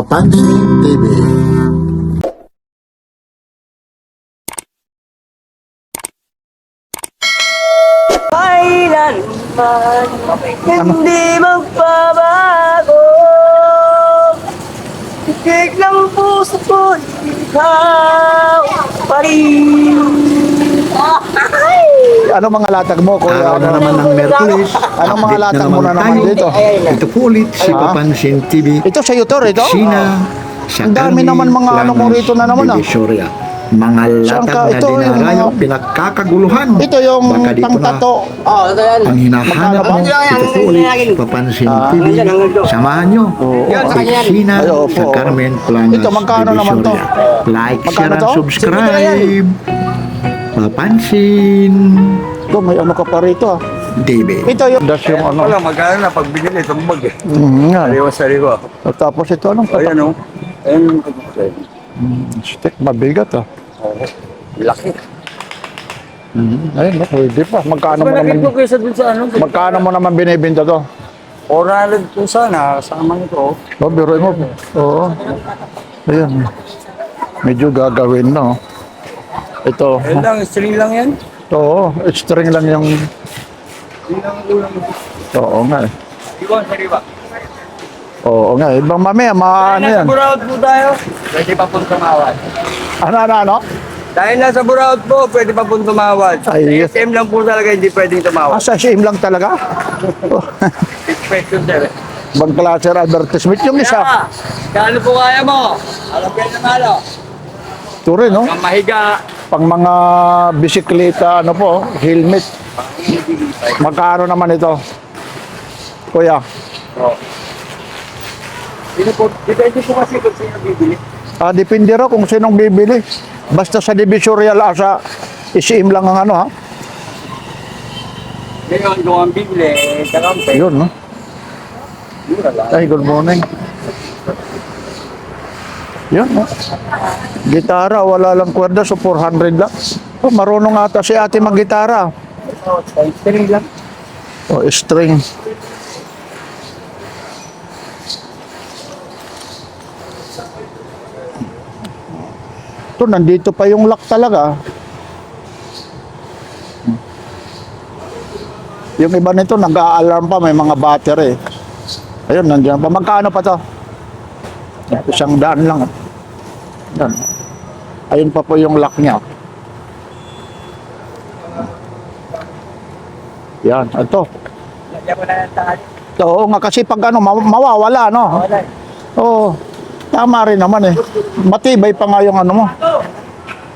Papansin TV. Kailanman hindi magbabago. Tigil ng puso ko, ikaw pa rin. Ano mga latag mo, kuya? Araw na naman ng Merkulis. Anong mga Update latag mo na naman tayo. dito? Ito po ulit si Ah? Papansin TV. Ito sa Yutor, ito? Sina sa Ang dami naman mga ano mo rito na naman, ah. Divisoria. Mga Saan ka? latag na Ito yung dinarayo, mga- pinagkakaguluhan. Ito yung Baka dito na pangtato. Oh, ito yan. ang hinahanap Magkano mo. ba? Ito po ulit si Papansin TV. Samahan nyo. Yan, sa kanya yan. Sina Ay, opo. sa Carmen Planas Ito, magkano naman to? Divisoria. Like, Magkano share, and to? subscribe. Papansin Ito, may ano ka pa rito, ah. TV. Ito yung... Das yung ano. Wala, magkano na pag binili itong bag eh. Nga. Sariwa-sariwa. Tapos ito, anong patak? Ayan o. Ayan. Stick, mabigat, ah. Laki. Ayun, no, pwede pa. Magkano mo Malaki naman... po kaysa dun sa ano. Magkano mo naman binibenta to? 400 po sana. Sama nito. Oh, biruin mo. Oo. Ayan. Medyo gagawin, no? Ito. Ayan lang, string lang yan. Oo, string lang yung... String lang ang ulang. Oo nga eh. Iwan, sariwa. Oo nga eh. Ibang mamaya, ano Nasa yan? Buraut po tayo. Pwede pa pong tumawad. Ano? Dahil nasa Buraut po, pwede pa pong tumawad. Ay, yes. SM lang po talaga, hindi pwedeng tumawad. Sa shame lang talaga? It's question sir. Bang klase advertisement yung isa. Kano po kaya mo? Alam kayo na malo. Ito rin, no? Ang mahiga. Pang mga bisikleta, ano po, helmet. Magkano naman ito? Kuya, Oh. Sino po? Depende po kasi kung sino bibili. depende raw kung sinong bibili. Basta sa Divisoria sa isiim lang ang ano, ha? Ngayon, kung ang bibili, kakampi. Yun, no? Mura lang. Ay, good morning. Yun, no? Gitara, wala lang kwerda, so 400 lang. Oh, marunong ata si ate mag-gitara. Oh, string lang. Oh, string. Ito, nandito pa yung lock talaga. Yung iba nito, nag-a-alarm pa, may mga battery. Ayun, nandiyan pa. Magkano pa to? 100 lang. Yan. Ayun pa po yung lock niya. Yan, ito. Lagyan mo na ng taal. Oo nga, kasi pag ano, mawawala, no? Wala. Oo. Tama rin naman eh. Matibay pa nga yung ano mo.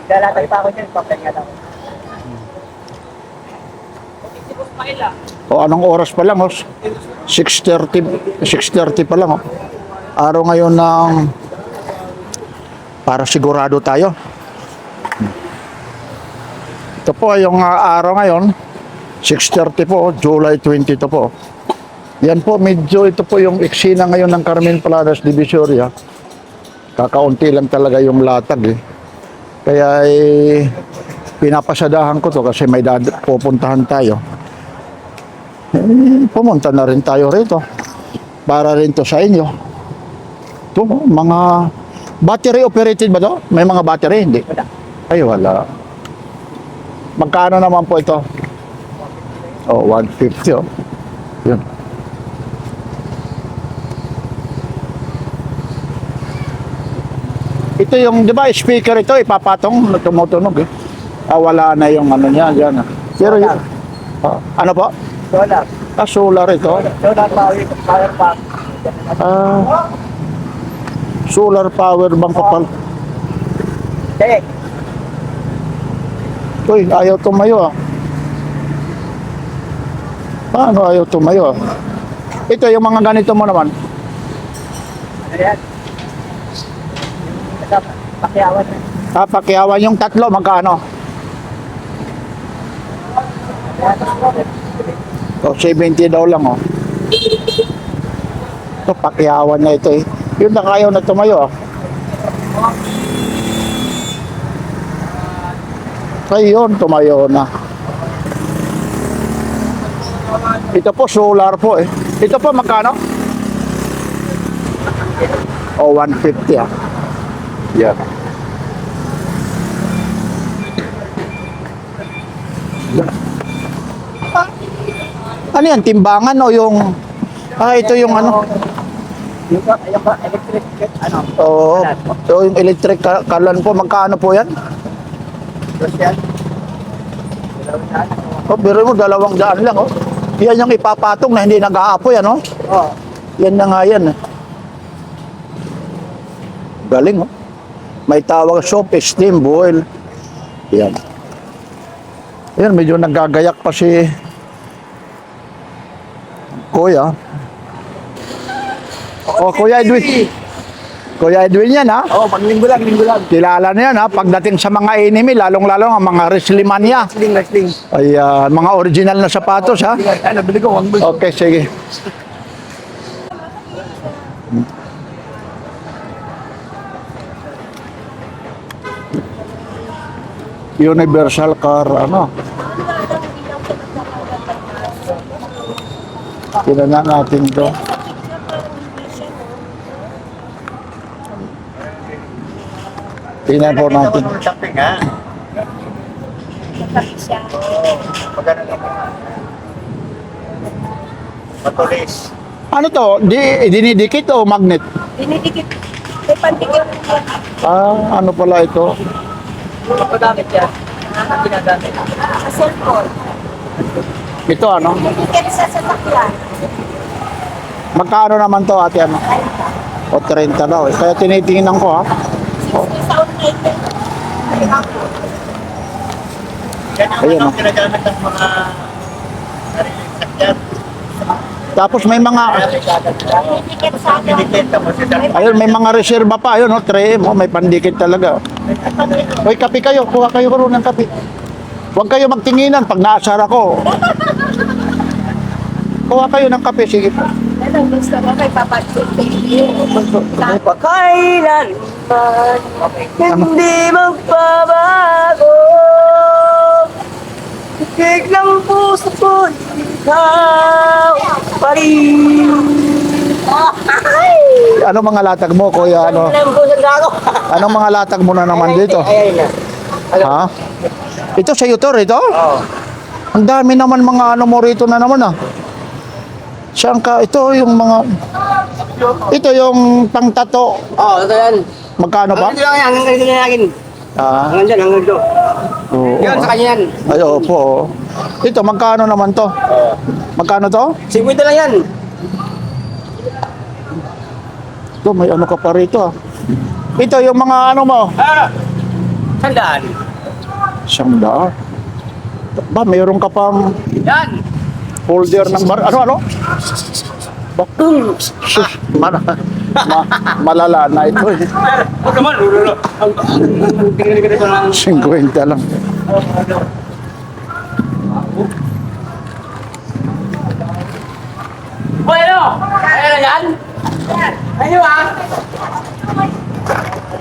Lalatag pa ako dyan, papahinga lang. O anong oras pa lang, oh? 6:30 pa lang, oh. Araw ngayon ng para sigurado tayo. Ito po yung araw ngayon, 6:30 po, July 22 po. Yan po, medyo ito po yung eksena ngayon ng Carmen Planas Divisoria. Kakaunti lang talaga yung latag eh. Kaya pinapasadahan ko to kasi may pupuntahan tayo. Pumunta na rin tayo rito para rin to sa inyo. Ito, mga battery operated ba to? May mga battery? Hindi. Ay, wala. Magkano naman po ito? Oh, 150 oh. Yun. Ito yung, di ba, speaker ito, ipapatong, tumutunog eh. Wala na yung ano niya, dyan. Pero yun, ano po? Solar. Solar ito. Solar power pack. Solar power bank kapal. Check. Uy, ayaw tumayo ah. Paano ayaw tumayo ah? Ito, yung mga ganito mo naman. Ayan. Pakiawan na. Pakiawan yung tatlo, magkano? O, 70 daw lang oh. Ito, pakiawan na ito eh. Yun na ayaw na tumayo ah. Ayun, tumayo na. Ito po, solar po eh. Ito po, magkano? O 150 ah. Yan. Ano yan? Timbangan o yung... ito yung ano? Yung ba, electric, ano? Oo. So yung electric kalan po, magkano po yan? Tapos yan. Oh, biro mo, 200 lang, oh. Yan yung ipapatong na hindi nag-aapoy, ano? Oo. Yan na nga yan, eh. Galing, oh. May tawag soap, steam, boil. Yan. Yan, medyo nagagayak pa si Kuya. Oh, Kuya Edwin. Kuya Edwin yan, ha? Oo, pag linggo lang. Kilala na yan, ha? Pagdating sa mga enemy, lalong-lalo ang mga wrestlemania. Wrestling. Ay, mga original na sapatos, ha? Ay, nabili ko, wag mo. Okay, sige. Universal car, ano? Tingnan natin to. Tingnan po natin. Shopping, ha? Magkano lang. Matulis. Ano to? Dinidikit o magnet? Dinidikit. May pandikit. Ano pala ito? Pagkagamit yan. Ang ginagamit. Sa cellphone. Ito ano? Dinidikit sa sasakyan. Magkano naman to, ate, ano? O 30 daw. Kaya tinitingnan ko, ha? 60 sa online. Yan ang Ayun, ano, oh. ginagamit ng mga sariling sakyan. Tapos may mga, Dinidikit sa akin. Kinikita mo si Dan. ayun, may mga reserva pa, ayun, no? 3M, oh, may pandikit talaga. Hoy, kape kayo. Kuha kayo ron ng kape. Huwag kayo magtinginan pag naasar ako. Kuha kayo ng kape, sige po. Ano gusto mo kay Papa Chupi? Pakailan man, hindi magbabago. Tigig ng puso ko, ikaw pa rin. Ano mga latag mo, kuya, ano? Tigig ng puso ko. Anong mga latag mo na naman dito? Ayun na. Ha? Ito sa ito, ito? Oo. Ang dami naman mga ano mo rito na naman, ah. Saan ka? Ito yung mga... Ito yung pangtato. Oo, ito yan. Magkano ba? Hanggang dito lang yan, hanggang dito na natin. Ah, Hanggang dyan, hanggang dito. oo. Yan, sa kanya yan. Ay, opo. Oo. Ito, magkano naman to? Magkano to? 50 lang yan. Ito, may ano ka pa rito, ah. Ito, yung mga ano mo. Sandaan. 100. Ba, mayroon ka pang Yan. folder ng bar... Ano? Ba? Sus, malala na ito, eh. Huwag naman. Tingnan ka dito lang. 50 lang. Hoy, ano? Ayan na yan? Ayun ah.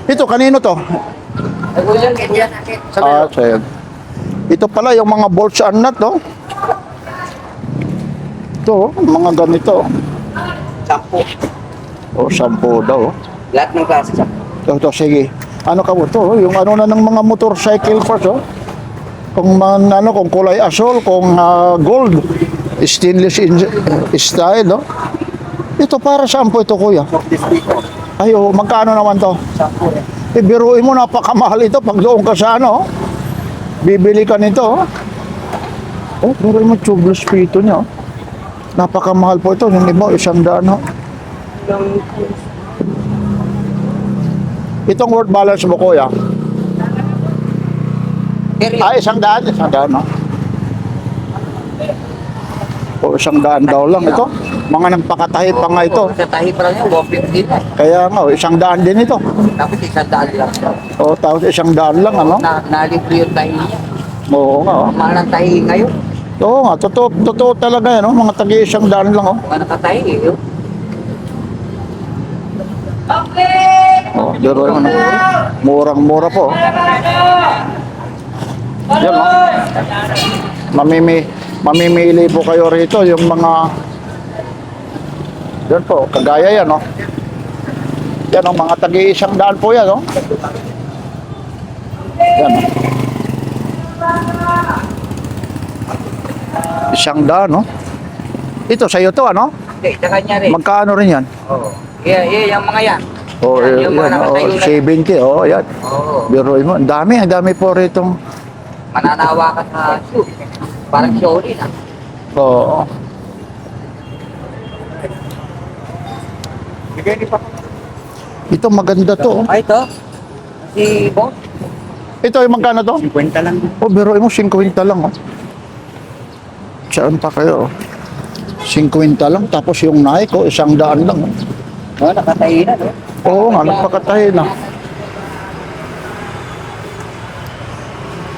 Ito, kanino to? Ay, kuya, kuya. Sabi mo. Sa'yo. Ito pala, yung mga bolts and nut, no? Ito, mga ganito. 10. O, 10 daw. Lahat ng klase 10. Ito, sige. Ano ka mo to? Yung ano na ng mga motorcycle parts, oh. Kung kung kulay asol, kung gold, stainless style, no? Ito para saan po ito, kuya? Ay, oh, magkano naman to? 10. Biruin mo, napakamahal ito pag doon ka sa ano, oh. Bibili ka nito, oh. Oh, biruin mo, tubeless pito niya, oh. Napakamahal po ito. Yung iba, 100, oh. Itong word balance mo, kuya? Ay, 100, no? O, 100 daw lang ito. Mga nagpakatahi pa nga ito. Sa tahi pa lang yan, 150 na. Kaya nga, 100 din ito. Tapos 100 lang siya. O, tapos 100 lang, ano? Nalibre yung tahi niya. Oo nga, oh. Ang mahal ng tahi ngayon. Oo nga, totoo talaga yan, oh. Mga tagi 100 lang, oh. Mga nakatahi eh. Oh, pero ano, murang-mura po. Yan, oh. Mamimili po kayo rito yung mga yan po, kagaya yan, oh. Yan o, mga tagi-100 po yan, no? Yan o. 100, no? Ito, sa'yo to, ano? Okay, sa kanya rin. Magkano rin yan? Oo. Yeah, yung mga yan. O, Yan, yung mga yan, nakatayo na yan. 70, o, yan. Oo. Biruin mo, ang dami po rito. Mananawa ka sa shoe. Parang showin ah. Oo. Bigay ni pa. Ito, maganda to. Ay, ito. Si Boss. Ito, yung magkano to? 50 lang. O, biruin mo, 50 lang, o. Saan pa kayo? 50 lang, tapos yung Nike, o, 100 lang. O. Oh, nakatayo na, no? Oo nga, nagpakatayo na.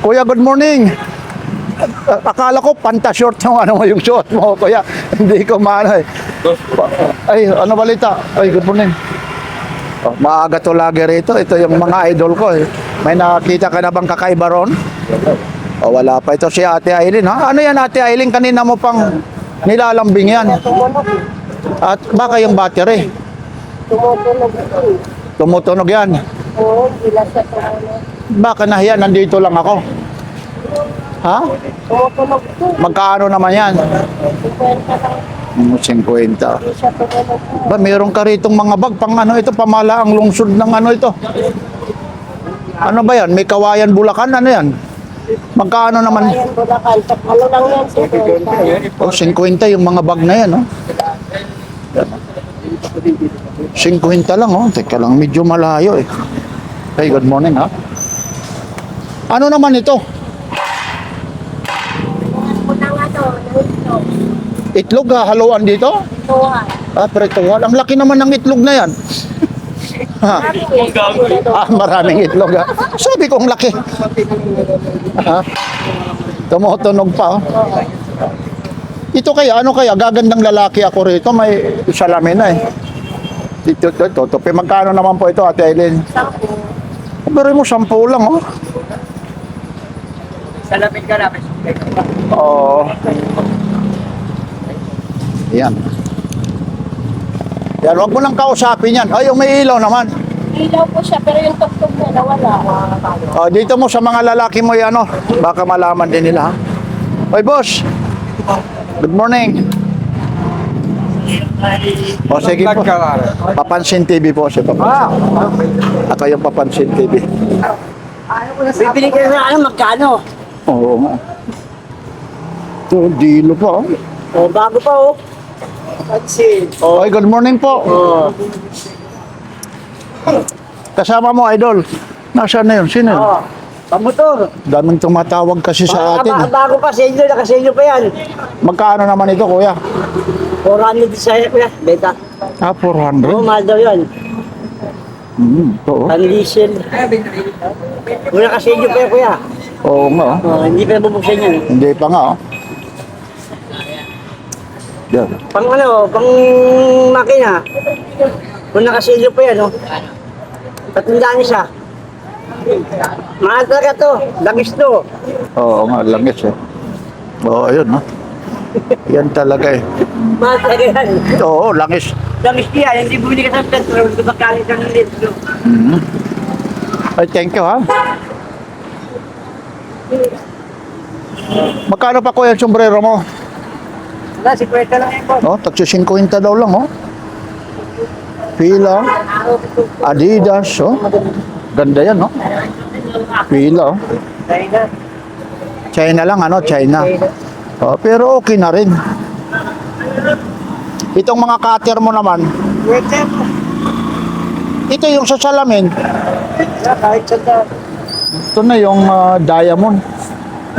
Kuya, good morning. Akala ko panta-short yung ano yung short mo, kuya. Hindi ko maano eh. Ay, ano balita? Ay, good morning. Oh, maaga to lagi rito. Ito yung mga idol ko eh. May nakita ka na bang kakaiba ron? O, wala pa. Ito si Ate Aileen, ha? Ano yan, Ate Aileen? Kanina mo pang nilalambing yan. At baka yung battery. Tumutunog ito. Tumutunog yan. Oo, bila siya tumunog. Baka nahiya, nandito lang ako. Ha? Tumutunog ito. Magkano naman yan? 50 lang. 50. Hindi siya tumunog. Ba, meron ka ritong mga bag pang ano ito, pamalaang lungsod ng ano ito. Ano ba yan? May Kawayan, Bulacan? Ano yan? Magkano naman? Ayan, Bulacan. Ano lang yan, 50. Oh, 50 yung mga bag na yan, oh. 50 lang, oh. Teka lang, medyo malayo eh. Hey, good morning, ha? Ano naman ito? Unang ano, nang Itlog, haluan dito? tuwan. Ah, pretuhan. Ang laki naman ng itlog na yan. Ha? Ah, maraming itlog, ha? Sabi ko, ang laki. Ha? Tumutunog pa, oh. Ito kaya, ano kaya? Gagandang lalaki ako rito. May salamin na eh. Ito. Magkano naman po ito, Ate Aileen? 10. Pero mo, 10 lang, oh. Salamin ka namin. Oo. Yan. Yan, wag mo nang kausapin yan. Ay, yung may ilaw naman. Ilaw po siya, pero yung tugtog niya nawala. Oh, dito mo sa mga lalaki mo yan, oh. Baka malaman din nila, ha? Oy, boss. Good morning. O, sige po. Papansin TV po si Papansin. Ako yung Papansin TV. Bibili ka na ano, magkano? Oo nga. Ito, dilo pa, oh. Oh, bago pa oh. Pansin. Oy, good morning po. Oh. Kasama mo, idol. Nasaan na yun? Sino yun? Oh. Pamotor. Daming tumatawag kasi sa atin. eh. Bago pa sa inyo, naka sa inyo pa yan. Magkano naman ito, kuya? 400 sa iyo kuya, beta. Ah, Oo, 400. mahal daw yan. Ito, oh. Ang diesel. Kung naka sa inyo pa yan kuya. Oo nga, oh. Oh, hindi pa bubuksan yan. Hindi pa nga, oh. Yan. Pang ano, pang makina. Kung naka sa inyo pa yan, oh. 300 isa. Mahal talaga to, langis to. Oo nga, langis, eh. Oo, ayun, no? Yan talaga, eh. Mahal talaga yan. Oo, langis. Langis yan, hindi bumili ka sa petrol, kumakalit ng litro. Ay, thank you, ha? Magkano pa, kuya, yung sombrero mo? Wala, 50 lang yan po. Oh, tagsi 50 daw lang, oh. Fila, Adidas, oh. Ganda yan, no? Fila, oh. China. China lang, ano? China. Oh, pero okay na rin. Itong mga cutter mo naman, ito yung sa salamin. Kahit sa Ito na yung diamond.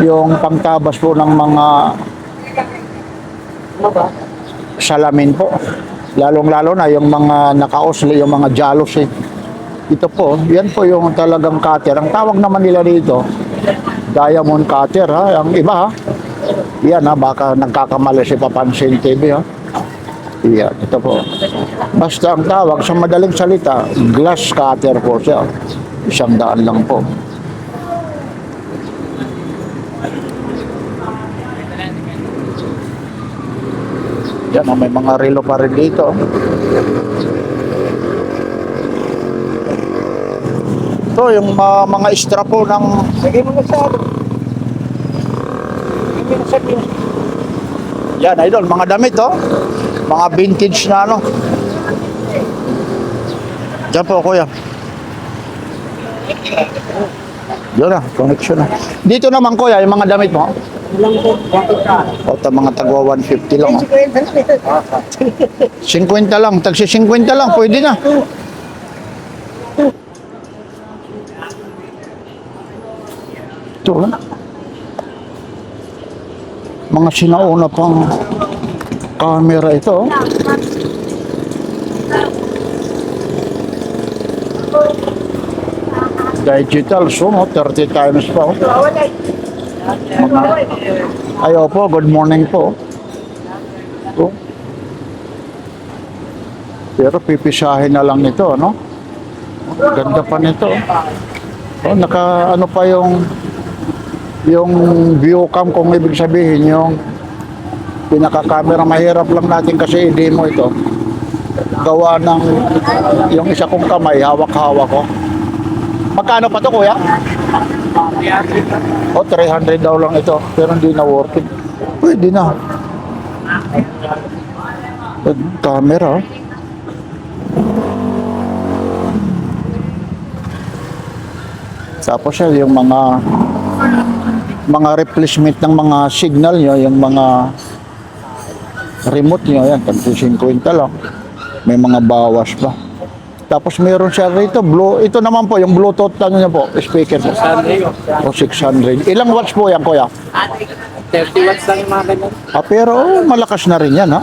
Yung pangtabas po ng mga salamin po. Lalong-lalo na yung mga nakaosli, yung mga jalos, eh. Ito po, yan po yung talagang cutter. Ang tawag naman nila dito, diamond cutter, ha? Ang iba, ha? Yan, ha? Baka nagkakamali si Papansin TV, ha? Yan, ito po. Basta ang tawag, sa madaling salita, glass cutter po siya. 100 lang po. Yan, may mga relo pa rin dito. Ito, yung mga extra po ng... Lagay mo na sa ano. Lagay mo na sa pin. Yan, idol, mga damit, oh. Mga vintage na ano. Diyan po, kuya. Yun na, connection na. Dito naman, kuya, yung mga damit mo. Ilang po, bakit ka? O, mga tagwa 150 lang, oh. 50 lang, tagsi 50 lang, pwede na. Ito, oh. Mga sinauna pang camera ito, oh. Digital zoom, oh, 30 times pa, oh. Ayo po, good morning po. Oh. Pero pipisahin na lang nito, no? Ganda pa nito. Oh, naka ano pa yung view cam, kung ibig sabihin yung pinaka-camera. Mahirap lang natin kasi i-demo ito. Gawa ng yung isa kong kamay, hawak-hawak ko. Magkano pa to, kuya? O, 300 daw lang ito. Pero hindi na worth it. Pwede na. Camera. Tapos yung mga replacement ng mga signal nyo, yung mga remote nyo, yan, 50 lang. May mga bawas pa. Tapos meron siya rito, ito naman po, yung Bluetooth, ano niya po, speaker po. 600. O 600. Ilang watts po yan, kuya? 30 watts lang yung mga ganyan. Pero malakas na rin yan, ha?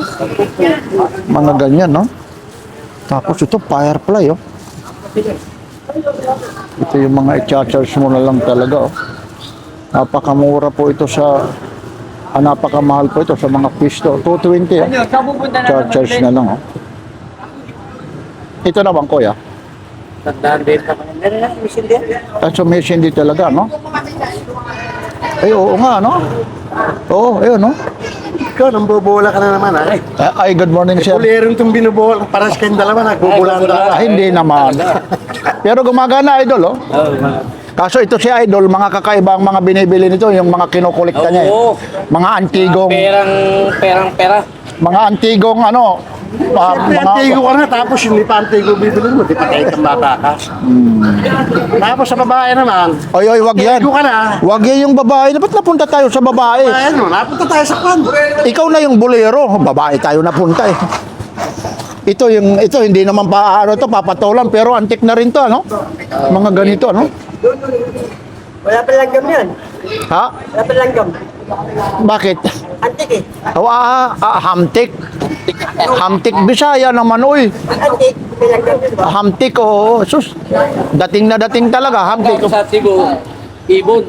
Mga ganyan, no? Tapos ito, Firefly, oh. Ito yung mga i-charge mo na lang talaga, oh. Napakamura po ito sa... napakamahal po ito sa mga pisto. 220, oh. Charge na lang, oh. Ito naman, kuya. Tandaan din pa. Transformation din talaga, no? Ay, oo nga, no? Oo, ayun, no? Ikaw, nambobola ka na naman, ay. Ay, good morning, sir. Kulirong itong binubola. Para sa kayong dalawa, nagbobola na. Ay, hindi naman. Pero gumagana, idol, oh. Kaso ito si Idol, mga kakaiba ang mga binibili nito, yung mga kinukulikta niya. Oo. Mga antigong, Pera. mga antigong ano, Siyempre, antigo ka na, tapos hindi pa antigo bibili mo, di pa kayo kang bata ka. Tapos sa babae naman, oy, wag yan. antigo ka na. Wag yan yung babae. Ba't napunta tayo sa babae? Ayan mo, napunta tayo sa kwan. Ikaw na yung bolero. Babae tayo napunta eh. Ito hindi naman pa ano to, papatulan, pero antik na rin to, ano? Mga ganito, ano? Wala pa langgam yan. Ha? Wala pa langgam. Bakit? Antik eh. Hamtik. Hamtik Bisaya naman, uy. Antik, may langgam yun ba? Hamtik, oo. Sus, dating na dating talaga, hamtik. Sa Cebu, ibon.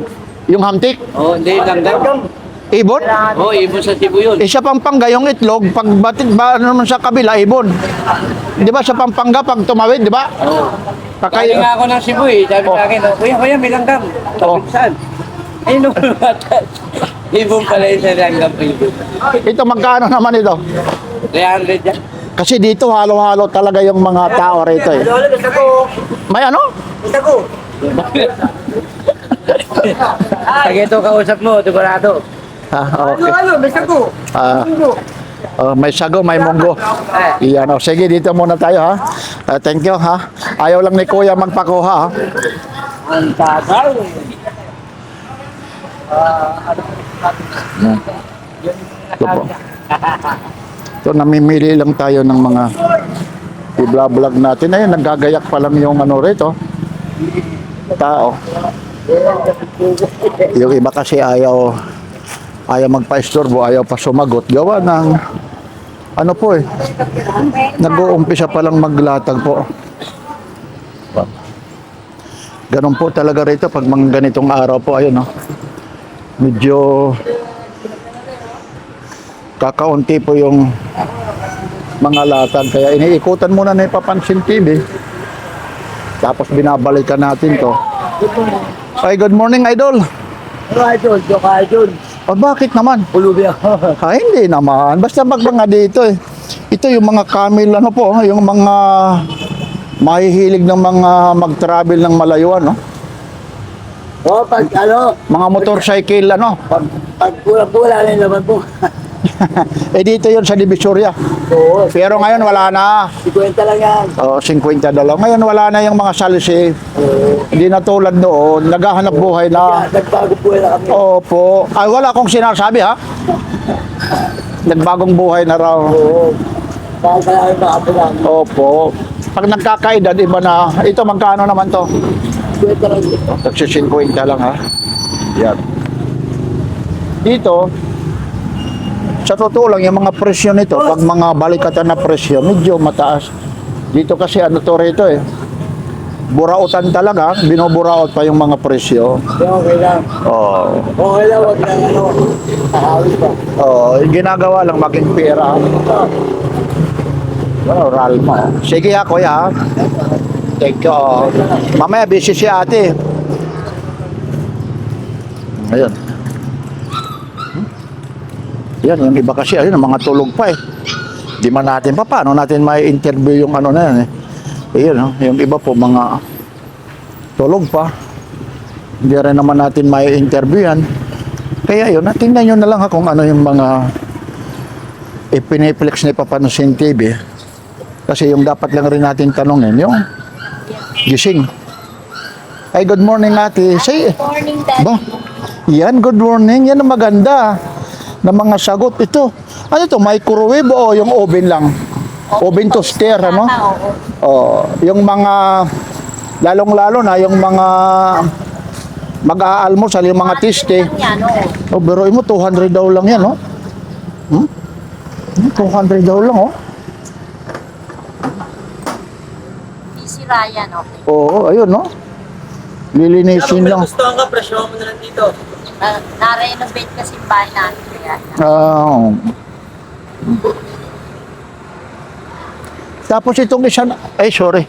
Yung hamtik, Oh, hindi langgam. ibon. Oh, ibon sa Cebu yun. Isa Pampanga, yung itlog, pag batid ba naman sa kabila, ibon. Di ba sa Pampanga, pag tumawid, di ba? Oh. Kakay, Kaya nga ako ng Cebu eh. Sabi sa akin, oh, kuya, may langgam. Oh. Sabi saan? Ayun o, ibon pala yung sa langgam ibon. ito magkano naman ito? 300 yan. Kasi dito halo-halo talaga yung mga tao rito eh. Lolo, basta ko. May ano? Basta ko. Pag ito kausap mo, sigurado. Okay. Basta ko. May sago, may munggo. Iyan, oh. Sige, dito muna tayo, ha? Thank you, ha? Ayaw lang ni Kuya magpakuha, ha? Ang tagal. Ito po. Ito, namimili lang tayo ng mga i-vlog natin. Ayun, naggagayak pa lang yung ano rito. Tao. Yung iba kasi ayaw magpa-istorbo, ayaw pa sumagot. Gawa ng ano po eh. Nag-uumpisa pa lang maglatag po. Ganun po talaga rito pag mga ganitong araw po. Ayun, no? Medyo kakaunti po yung mga latag. Kaya iniikutan muna na ipapansin TV. Tapos binabalikan natin to. Ay, good morning, Idol. Idol, joke idol. O bakit naman? Ulubi ako. Hindi naman. Basta pag mga dito eh. Ito yung mga camel, ano po, yung mga mahihilig ng mga mag-travel ng malayuan, no? O, pag ano, Mga motorcycle, ano? pag pula-pula na yung laman po. Eh dito yun sa Divisoria. Oo, Pero ngayon wala na. 50 lang yan. Oh, 50 dalaw. Ngayon wala na yung mga salisi. Hindi na tulad noon. Naghahanap buhay na. Nagbago po na kami. Opo. Ay, wala akong sinasabi, ha? Nagbagong buhay na raw. Oo. Bakit pala kami makapulang? Opo. Pag nagkakaedad, iba na. Ito, magkano naman to? 50 lang dito. Nagsi-50 lang, ha? Yan. Dito, sa totoo lang, yung mga presyo nito, pag mga balikatan na presyo, medyo mataas. Dito kasi ano to rito eh. Burautan talaga, binuburaot pa yung mga presyo. Okay lang. Oh, Okay lang, wag lang ano. Nakawin pa. oh, yung ginagawa lang maging pera. Oh, Ralma. Sige ha, kuya. Thank you. Oh. Mamaya busy si ate. Ayun. Yan, yung iba kasi, ayun, mga tulog pa eh. Di man natin pa, paano natin may interview yung ano na yan eh. Ayun, oh, yung iba po, mga tulog pa. Hindi rin naman natin may interview yan. Kaya yun, tingnan nyo na lang ha kung ano yung mga ipiniplex ni Papansin TV. Kasi yung dapat lang rin natin tanongin, yung gising. Ay, good morning ate. Say, Morning, Dad. ba? Yan, good morning. Yan ang maganda na mga sagot. Ito, ano to, microwave o yung oven lang? Oven toaster, ano? Oo. Oh, yung mga, lalong-lalo na, yung mga mag-aalmusal, yung mga tiste. Lang yan, oo. Oh, biruin mo, 200 daw lang yan, oh. 200 daw lang, oh. Easy Ryan, okay. Oo, ayun, no? Lilinisin lang. Gusto ka, presyo mo na lang dito. Na-renovate kasi yung bahay natin. Kaya, Ah. Tapos itong isa, ay sorry.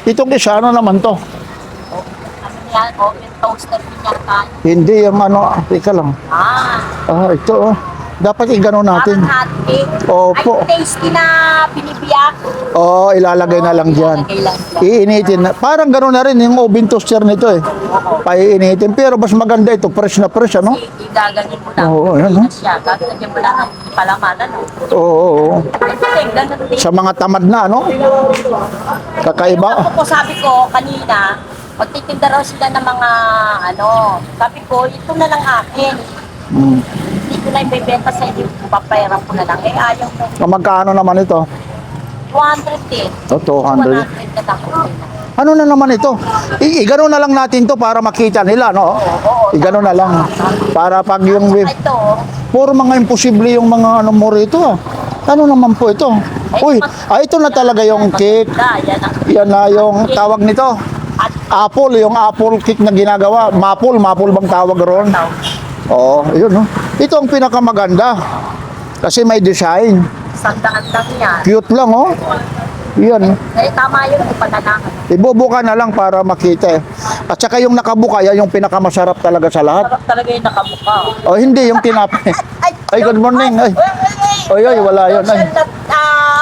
Itong isa, ano naman to? ano yan, oven toaster din yata. Hindi, yung ano, teka lang. Ah, Ito, oh. Dapat i-gano natin. parang hotcake. Opo. Ay, tasty na binibiyak. Oo, ilalagay na lang dyan. Ilalagay lang dyan. Iinitin na. Parang gano'n na rin yung oven toaster nito eh. Paiinitin. Pero mas maganda ito, fresh na fresh, ano? Igaganin mo lang. Oo, ayan, Hindi no? na siya. Gagawin mo lang ng palaman, ano? Oo, oo. Kasi ganun din. Sa mga tamad na, ano? Kakaiba. Yung ako po, sabi ko kanina, magtitinda raw sila ng mga ano, sabi ko, ito na lang akin. Hmm. Hindi ko na ibebenta sa inyo, papayaran ko na lang. Eh, ayaw ko. Magkano naman ito? 200 din. Oh, 200. 100 na lang. Okay na. Ano na naman ito? Igano na lang natin to para makita nila, no? Igano na lang. Para pag yung... Saka ito, Puro mga imposible yung mga ano mo rito, ah. Ano naman po ito? Uy, ito na talaga yung cake. yan ang Yan na yung tawag nito. at Apple, yung apple cake na ginagawa. Maple bang tawag ron? Oo, yun, no? Ito ang pinakamaganda. Kasi may design. sandaan lang yan. Cute lang, oh. Yan. Eh, tama yun, pananangan. Ibubuka na lang para makita eh. At saka yung nakabuka, yan yung pinakamasarap talaga sa lahat. Sarap talaga yung nakabuka. O hindi, yung tinapay. Ay, good morning. Ay, ay, wala yun. Ay.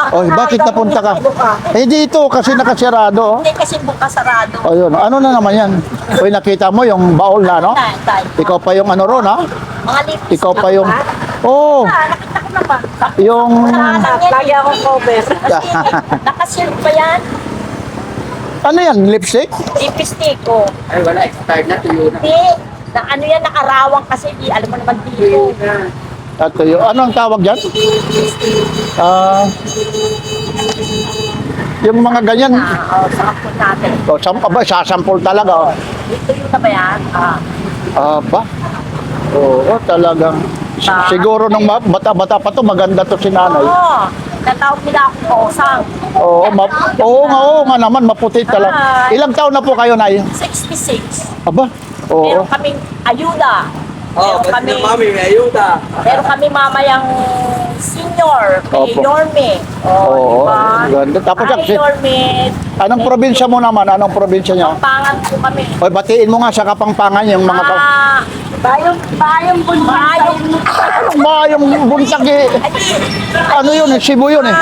Oy, bakit napunta ka? Eh, dito kasi nakasirado, oh. Hindi kasi buka sarado. Ayun, ano na naman yan? Uy, nakita mo yung baul na, no? Ikaw pa yung ano ron, ha? Mga lipstick. Ikaw pa yung... Oh, Nakita ko naman. yung... Lagi akong cover. Nakasil pa yan. Ano yan, lipstick? Lipstick ko. Ay, wala. Expired na. Tuyo na. Hindi. Na ano yan, nakarawang kasi. Di, alam mo naman dito. At yung, ano ang tawag dyan? Yung mga ganyan. Sa kapon natin. O, sasampol talaga, oh. Dito yun na ba yan? Ba? Oo, talagang. Siguro nung bata-bata pa to, maganda to si nanay. Oo. Natawag nila akong kausang. Oo nga naman, maputi talaga. Ilang taon na po kayo, Nay? 66. Aba? Oo. Meron kaming ayuda. Oh, Meron kami, mami, may ayuda. meron kami mamayang senior. Kay Opo. Yorme. Oo, diba? ganda. Tapos Ay, Yorme. anong probinsya mo naman? Anong probinsya niyo? Pangan po kami. Oy, batiin mo nga sa Kapampangan yung mga Bayong buntag. Anong ba yung buntag eh? Ano yun? Cebu yun eh.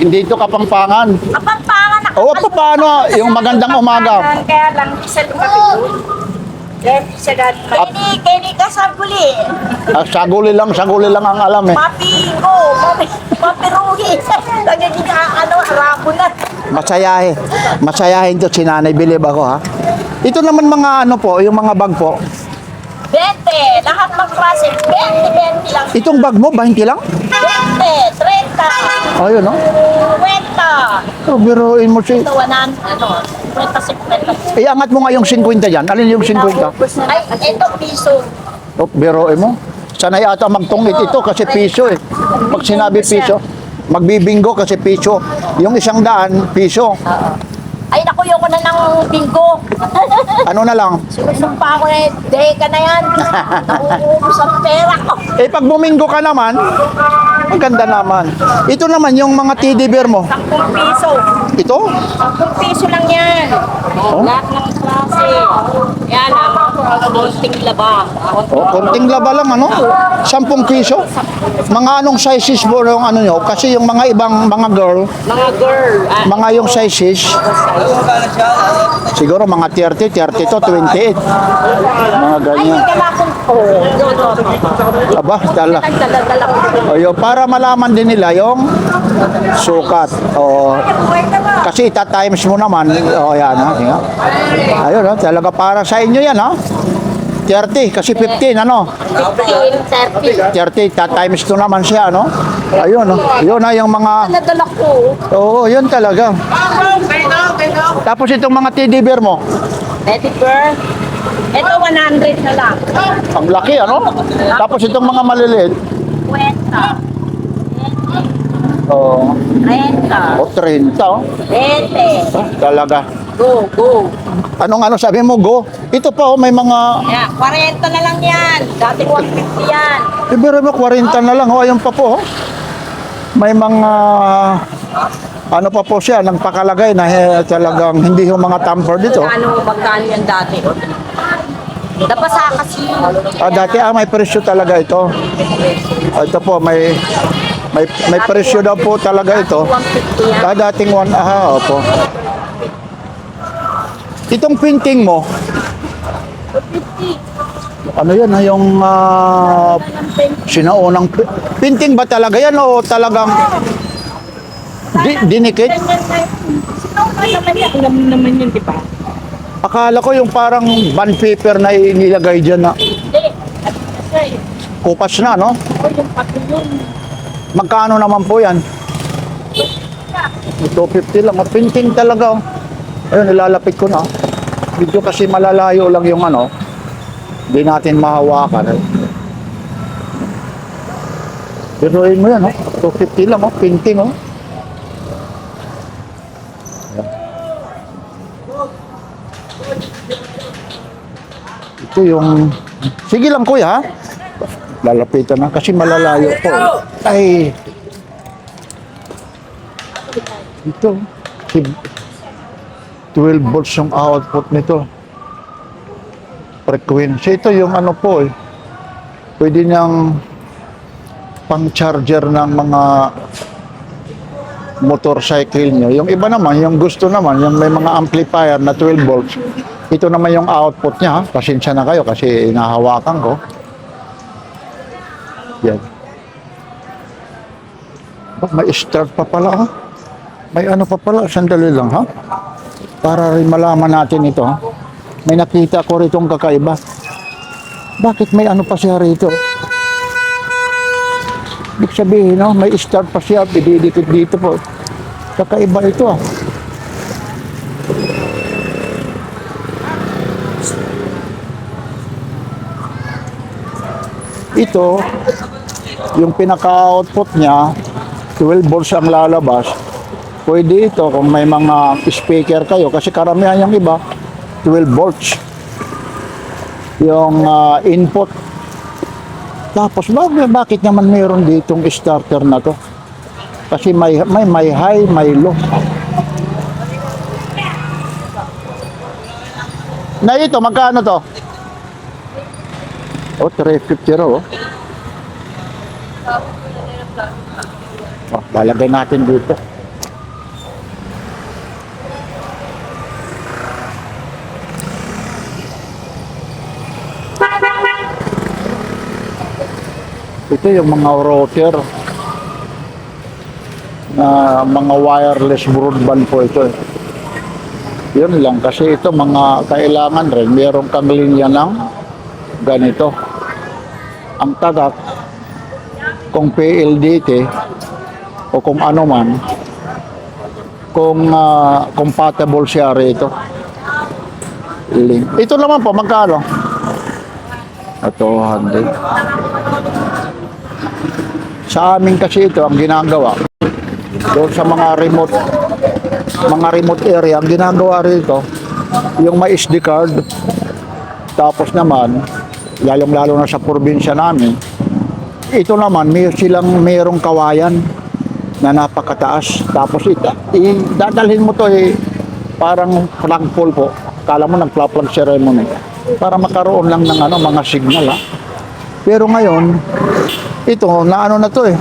Hindi ito Kapampangan. Kapampangan na. O, paano yung magandang umaga? Kaya lang, isa lumapit doon. Then, isa dati. Kini ka saguli. Saguli lang ang alam eh. Mapingo, mapiruhi. Lagi ka, arabo na. Masayahin to si Nanay, believe ako ha. Ito naman mga ano po, yung mga bag po. 20, lahat ng klase. 20 lang. Itong bag mo, 20 lang? 20, 30, Ayun no? 50. Oh, biruin mo si... Ito, 50. Iangat mo nga yung 50 dyan. Alin yung 50? Ay, ito piso. Oh, biruin mo. Sanay ata magtungit ito kasi piso eh. Pag sinabi piso, magbibingo kasi piso. Yung 100, piso. Ay, naku, yoko na ng binggo. Ano na lang? Sinusumpa ko na, deka na yan. Nauubos ang pera ko. Eh pag buminggo ka naman, ang ganda naman. Ito naman yung mga teddy bear mo. 10 piso. Ito? 10 piso lang yan. Lahat ng klase. Yan ang konting laba. Oh, konting laba lang ano? 10 piso? Mga anong sizes mo yung ano nyo? Kasi yung mga ibang mga girl, Mga girl. mga yung sizes, siguro mga 30, 32, 28. Mga Ay, ganyan. kailangan ko. Aba, tala. Nagdala ko. O, para malaman din nila yung sukat. O, kasi ita-times mo naman. O, yan ha. Sige. Ayun ha, talaga para sa inyo yan ha. 30, kasi 15, ano? 15, 30. 30, ta-times 2 naman siya, no? Ayun, no? Yun na yung mga... Nadala ko. Oo, yun talaga. Tapos itong mga teddy bear mo, Teddy bear. Ito 100 na lang. ang laki, ano? Tapos itong mga maliliit, 20. oh, 30. oh 30, oh. 20. Talaga. Go, go. Anong sabi mo, go? Ito pa, oh, may mga... Yan, 40 na lang yan. Dating 150 yan. Eh, pero mo, 40 na lang, oh, ayun pa po, oh. May mga... Ano pa po siya, nagpakalagay na talagang hindi yung mga tamper dito. Magkano yan dati? Napasa kasi. Dati, may presyo talaga ito. Ito po, may presyo daw po talaga ito. 150 yan. Dating opo. Itong painting mo, 50. ano yan, yung sinaunang painting ba talaga yan o talagang dinikit? Alam naman yun, di ba? Akala ko yung parang bond paper na inilagay dyan na Hindi. Kasi, kupas na, no? ako yung pati yun. Magkano naman po yan? 250 lang. Painting talaga, oh. Ayun, nilalapit ko na. Video kasi malalayo lang yung ano. Hindi natin mahawakan. Biruin mo yan, oh. 250 lang, oh. Painting, oh. Ito yung... Sige lang, kuya, ha? Lalapitan na kasi malalayo po. Ay. Ito. 12 volts yung output nito. Frequency. Ito yung ano po eh. Pwede niyang pang-charger ng mga motorcycle nyo. Yung iba naman, yung gusto naman, yung may mga amplifier na 12 volts. Ito naman yung output niya. Pasensya na kayo kasi inahawakan ko. Yan. Oh, may start pa pala ha. May ano pa pala. Sandali lang ha. Para rin malaman natin ito ha. May nakita ko rito kakaiba. Bakit may ano pa siya rito? Ibig sabihin, no? May start pa siya. Pididikit dito po. Kakaiba ito ah. Ito, yung pinaka-output niya, 12 volts ang lalabas. Pwede ito kung may mga speaker kayo kasi karamihan yung iba 12 volts yung input. Tapos bakit naman mayroon ditong starter na to? Kasi may high, may low. Na ito, magkano to? Oh, 350 raw. Oh, lalagay natin dito. Ito yung mga router na mga wireless broadband po ito. Yun lang kasi ito mga kailangan rin meron kang linya ng ganito. Ang tagak kung PLDT o kung ano man kung compatible siya rito. Link. Ito naman po magkano? Ito 100. Sa amin kasi ito ang ginagawa doon sa mga remote area ang ginagawa rito yung may SD card tapos naman lalong-lalo na sa probinsya namin ito naman mayroong kawayan na napakataas tapos dadalhin mo to parang flagpole po kala mo nag-flag ceremony para makaroon lang ng mga signal pero ngayon ito na na to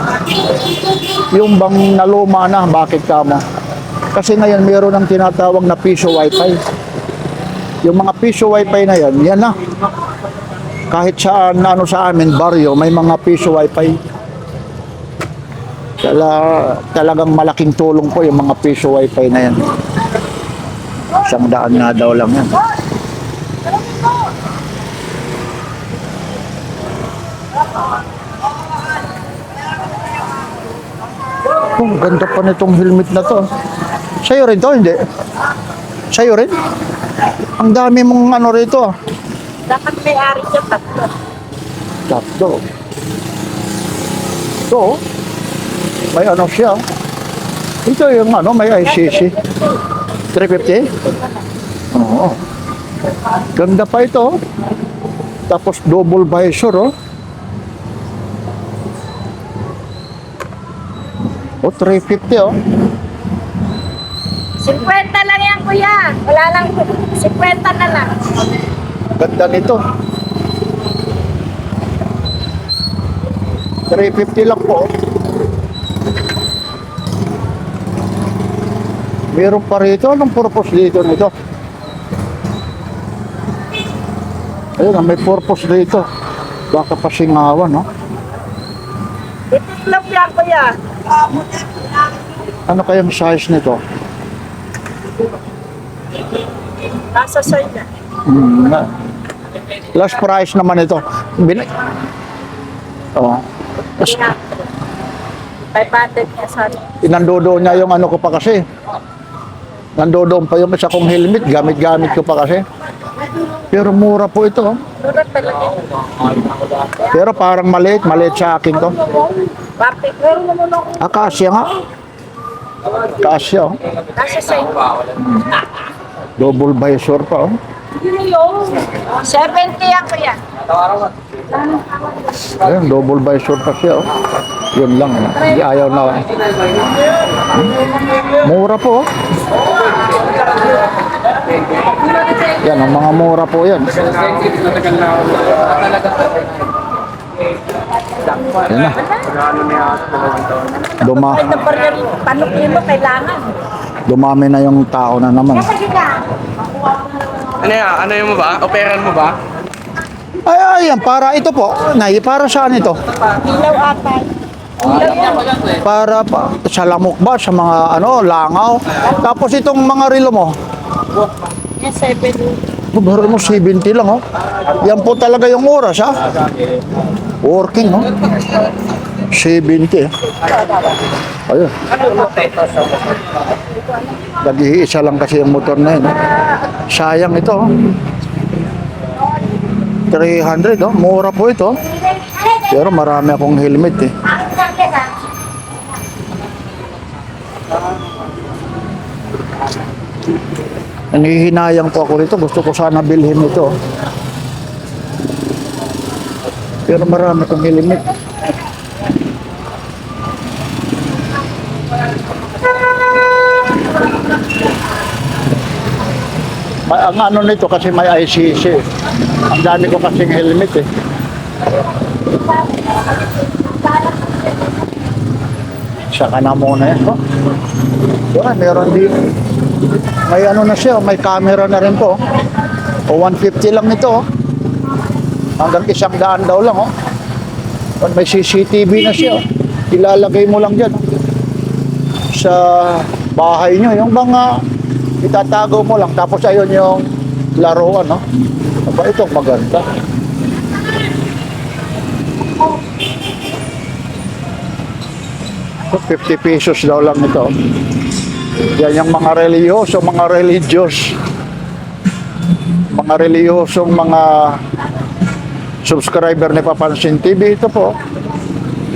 yung bang naluma na bakit kamo kasi ngayon mayroon ng tinatawag na piso wifi yung mga piso wifi na yan na kahit saan sa amin baryo may mga piso wifi talagang malaking tulong po yung mga piso wifi na yan 100 nga daw lang yan oh, ganda pa nitong helmet na to sa'yo rin to hindi? Sa'yo rin? Ang dami mong rito Dapat may-ari siya tatlo. Tatlo. Ito, may siya. Ito yung may ICC. 350? Oo. Ganda pa ito. Tapos double visor, 350, 50 lang yan, kuya. Wala lang. 50 na lang. Ganda nito. 350 lang po. Meron pa rito. Anong purpose dito nito? Ayun, may purpose dito. Baka pasingawan, no? Itiklop yan, kuya. Ano kayang size nito? Nasa sa'yo na. Last price naman ito. Oh. 500 niya sa Nandoon niya yung ko pa kasi. Nandoon pa yung isa kong helmet. Gamit-gamit ko pa kasi. Pero mura po ito. Mura talaga. Pero parang maliit sa akin to. Bakit? Meron naman ako. Kasya nga. Kasya, Nasa sa'yo. Double visor pa, 70 yan, kuya. Ayun, double visor pa siya, Yun lang, Hindi ayaw na. Mura po, Yan, ang mga mura po yan. Yan na. Panukin mo, kailangan. Dumami na yung tao na naman. Ano yan? Ano yung mo ba? Operan mo ba? Ay, ayan, para ito po. Nay, para saan ito? Ilaw atay. Para sa lamok ba? Sa mga langaw? Tapos itong mga relo mo? Yan, 7. Baro mo 70 lang, Yan po talaga yung oras, Working, 70. Ayun. Nag-iisa lang kasi yung motor na yun, Sayang ito, 300, Mura po ito. Pero marami akong helmet, Nanghihinayang po ako rito. Gusto ko sana bilhin ito. Pero marami kong helmet. Ang nito kasi may ICC. Ang dami ko kasing helmet, Saka na muna yan, meron din. May na siya, may camera na rin po. O 150 lang ito, Hanggang 100 daw lang, May CCTV na siya. Ilalagay mo lang dyan sa bahay nyo. Yung mga itatago mo lang. Tapos ayun yung laruan, no? Aba, ito maganda. So, 50 pesos daw lang ito. Yan yung mga reliyoso, mga religious. Mga reliyosong mga subscriber ni Papansin TV. Ito po.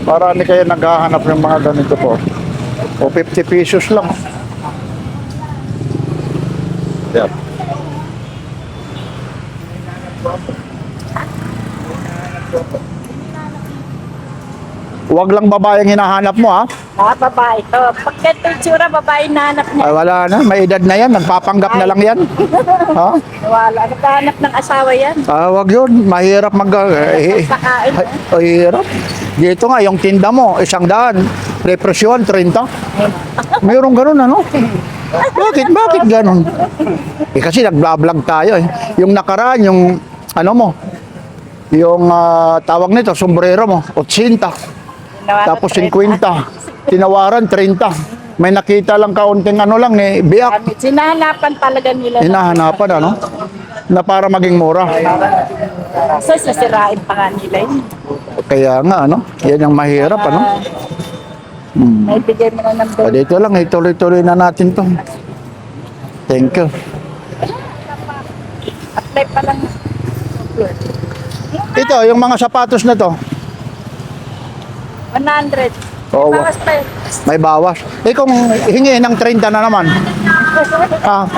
Marami kayo naghahanap ng mga ganito po. O 50 pesos lang. Yan. Huwag lang babae ang hinahanap mo, ha? Babae to. Pag ganito yung tsura, babae nahanap niya. Ay, wala na. May edad na yan. Nagpapanggap na lang yan. Ha? Wala. Naghahanap ng asawa yan. Wag yun. Mahirap Pakain. Hirap. Dito nga, yung tinda mo, 100. Represyon, 30. Mayroong ganun, ano? Bakit ganun? Kasi nag-vlog tayo, eh. Yung nakaraan, yung, ano mo, yung tawag nito, sombrero mo, 80. Tapos 50. Tinawaran, 30. May nakita lang kaunting ano lang, eh, biyak. Sinahanapan talaga nila. Hinahanapan, ano? Na para maging mura. So, sisirain pa nga nila yun. Kaya nga, ano? Yan ang mahirap, ano? May bigay mo na ng bill. Dito lang, ituloy-tuloy na natin to. Thank you. Apply pa lang. Ito, yung mga sapatos na to. 100. Oo. Bawas pa yun. May bawas. Eh kung hingi ng 30 na naman,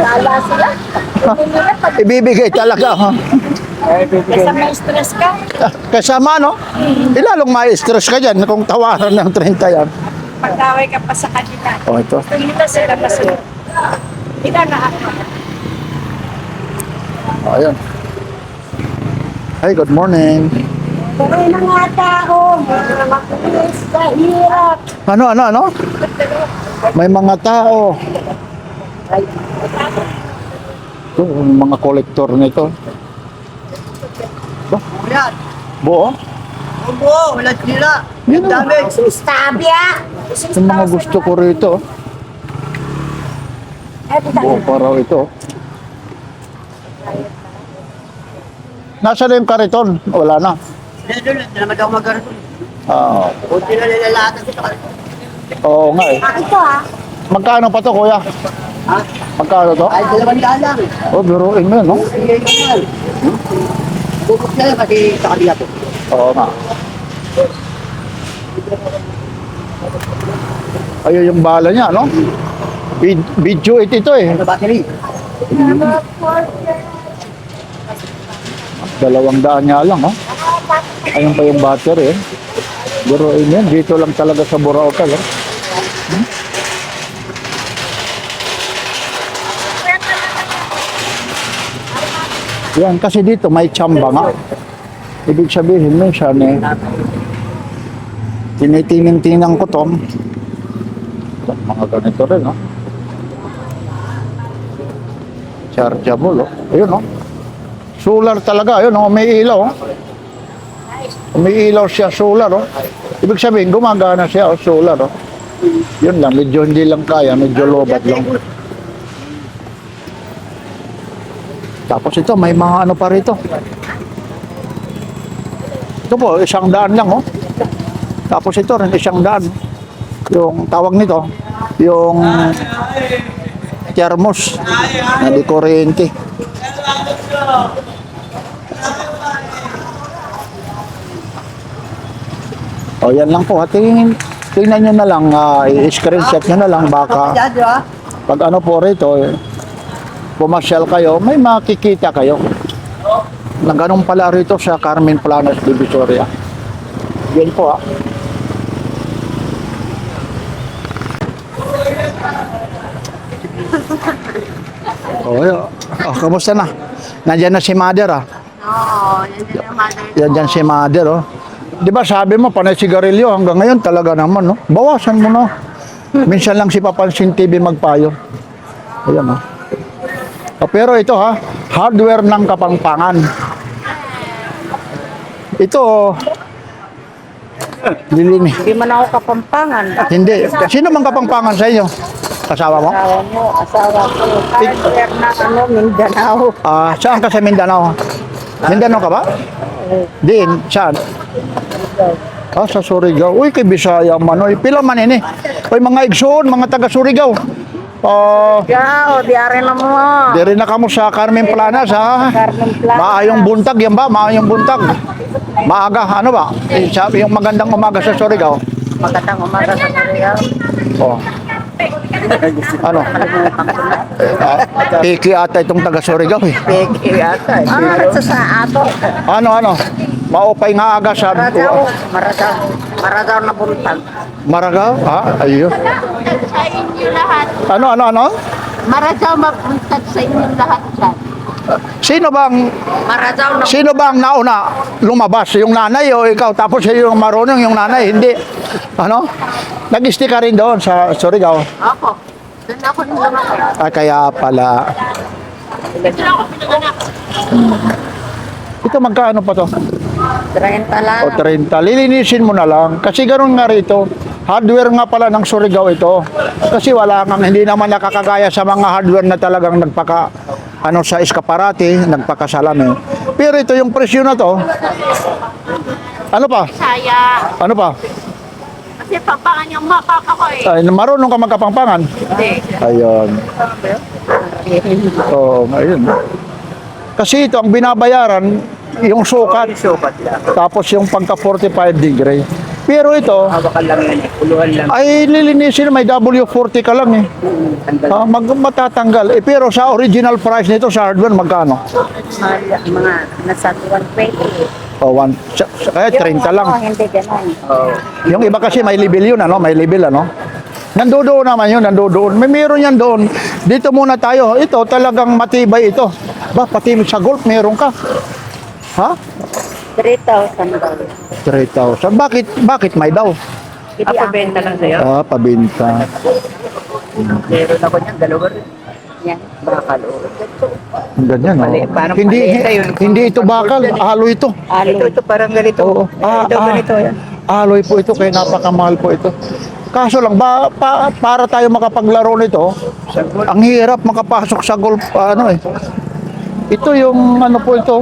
Lala sila. Hindi nila pag ibibigay talaga. Ha? kasi may stress ka. Kasama, no? Ilalong may stress ka dyan kung tawaran ng 30 yan. Pag-away ka pa sa kanila. O, ito. Gusto nila sila masunod. Hindi na ako. O, ayan. Hi, good morning. Tuloy na nga tao. Makinis sa hirap. Ano? May mga tao. Ito, yung mga kolektor nito. Yan. Buo? Opo, wala sila. Yan o. Dami. Stabia. Yung mga gusto ko rito. Buo pa raw ito. Nasaan na yung kariton? Wala na. Doon, hindi naman daw mag-garito. Kunti na nilalatan sa kariton. Oo nga eh. Ito ah. Magkano pa to, kuya? Ha? Magkano to? Ay, 200 lang. Oh, biruin mo yun, no? Sige, ganyan. Bubuk na lang kasi sa kanila to. Oo nga. Ayun yung bala niya, no? Video ito eh. Ano battery? 200 nga lang, oh. Ayun pa yung battery, eh. Biruin yan. Dito lang talaga sa Burauta, eh. Yan, kasi dito may tsamba nga. Ibig sabihin, minsan eh, tinitingnan ko to. Mga ganito rin, no? Chargeable, oh. Ayun, oh. Solar talaga, ayun, oh. May ilaw, oh. May ilaw siya, solar, oh. Ibig sabihin, gumagana siya, oh, solar, oh. Yun lang, medyo hindi lang kaya, medyo lobat lang. Tapos ito, may mga ano pa rito. Ito po, 100 lang, oh. Tapos ito rin, 100. Yung tawag nito, yung thermos na di kuryente. O, yan lang po. Tingnan nyo na lang, i-screenshot nyo na lang, baka Yan, di ba? pag ano po rito, pumasyal kayo, may makikita kayo na ganun pala rito sa Carmen Planas, Divisoria. Yan po, ah. Kamusta na? Nandiyan na si Mother, ah. Oo, yan din ang mother. Yan dyan si Mother, oh. Di ba sabi mo, panay sigarilyo, hanggang ngayon talaga naman, no? Bawasan mo, no? Minsan lang si Papansin TV magpayo. Ayan, oh. Pero ito, ha, hardware ng Kapampangan. Ito, Lilinis. Hindi man ako kapampangan. Hindi. Sino mang kapangpangan sa inyo? Kasama mo? Asawa ko. Hardware na Mindanao. Saan ka sa Mindanao? Mindanao ka ba? Din. Saan? Sa Surigao. Uy, kay Bisaya man. Uy, pila man ini. Uy, mga igsoon, mga taga Surigao. Ikaw, diare na mo. Di rin na kamo sa Carmen Planas, ha? Carmen Planas. Maayong buntag, yan ba? Maayong buntag. Maaga, ano ba? Sabi yung magandang umaga sa Surigao. Magandang umaga sa Korea. Oh. Ano? Piki ata itong taga Surigao eh. Peki ata. Sa ato. Ano? Maupay nga aga sa Maragaw na buntag. Maragaw? Ayun. Sa inyo lahat. Ano? Maragaw mabuntag sa inyo lahat dyan. Maragaw na Sino bang nauna lumabas? Yung nanay o ikaw? Tapos yung marunong yung nanay, hindi. Ano? Nag-stay ka rin doon sa Surigao. ako. Doon ako nalaman. Kaya pala. Ito magkano pa to? 30 lang. O 30. Lilinisin mo na lang. Kasi ganoon nga rito. Hardware nga pala ng Surigao ito. Kasi wala kang, hindi naman nakakagaya sa mga hardware na talagang sa eskaparate, nagpakasalamin. Pero ito yung presyo na to. Ano pa? Saya. Ano pa? Kasi pampangan yung mapapa ko eh. Ay, marunong ka magkapangpangan. Hindi. Ayun. Oo, ayun. Kasi ito, ang binabayaran, yung sukat. Tapos yung pagka 45 degree. Pero ito, Hawakan lang yan, puluhan lang. ay lilinisin, may W40 ka lang eh. Matatanggal. Pero sa original price nito sa hardware, magkano? Mga nasa 120. Kaya 30 lang. Hindi ganun. Yung iba kasi may level yun, ano? May level, ano? Nandoon naman yun, nandoon. Meron yan doon. Dito muna tayo. Ito, talagang matibay ito. Pati sa golf, meron ka. Ha? 3,000 daw. 3,000. Bakit may daw? Benta lang sa'yo. Pabinta. Meron ako niyan, dalawa rin. Yan. Bakal, Ganyan, oh. Parang Hindi, paleta yun. hindi ito bakal. Alo ito. Ito parang ganito. Oo. Ito ganito yan. Aloy po ito, kaya napakamahal po ito. Kaso lang, para tayo makapaglaro nito, ang hirap makapasok sa golf, Ito yung po ito,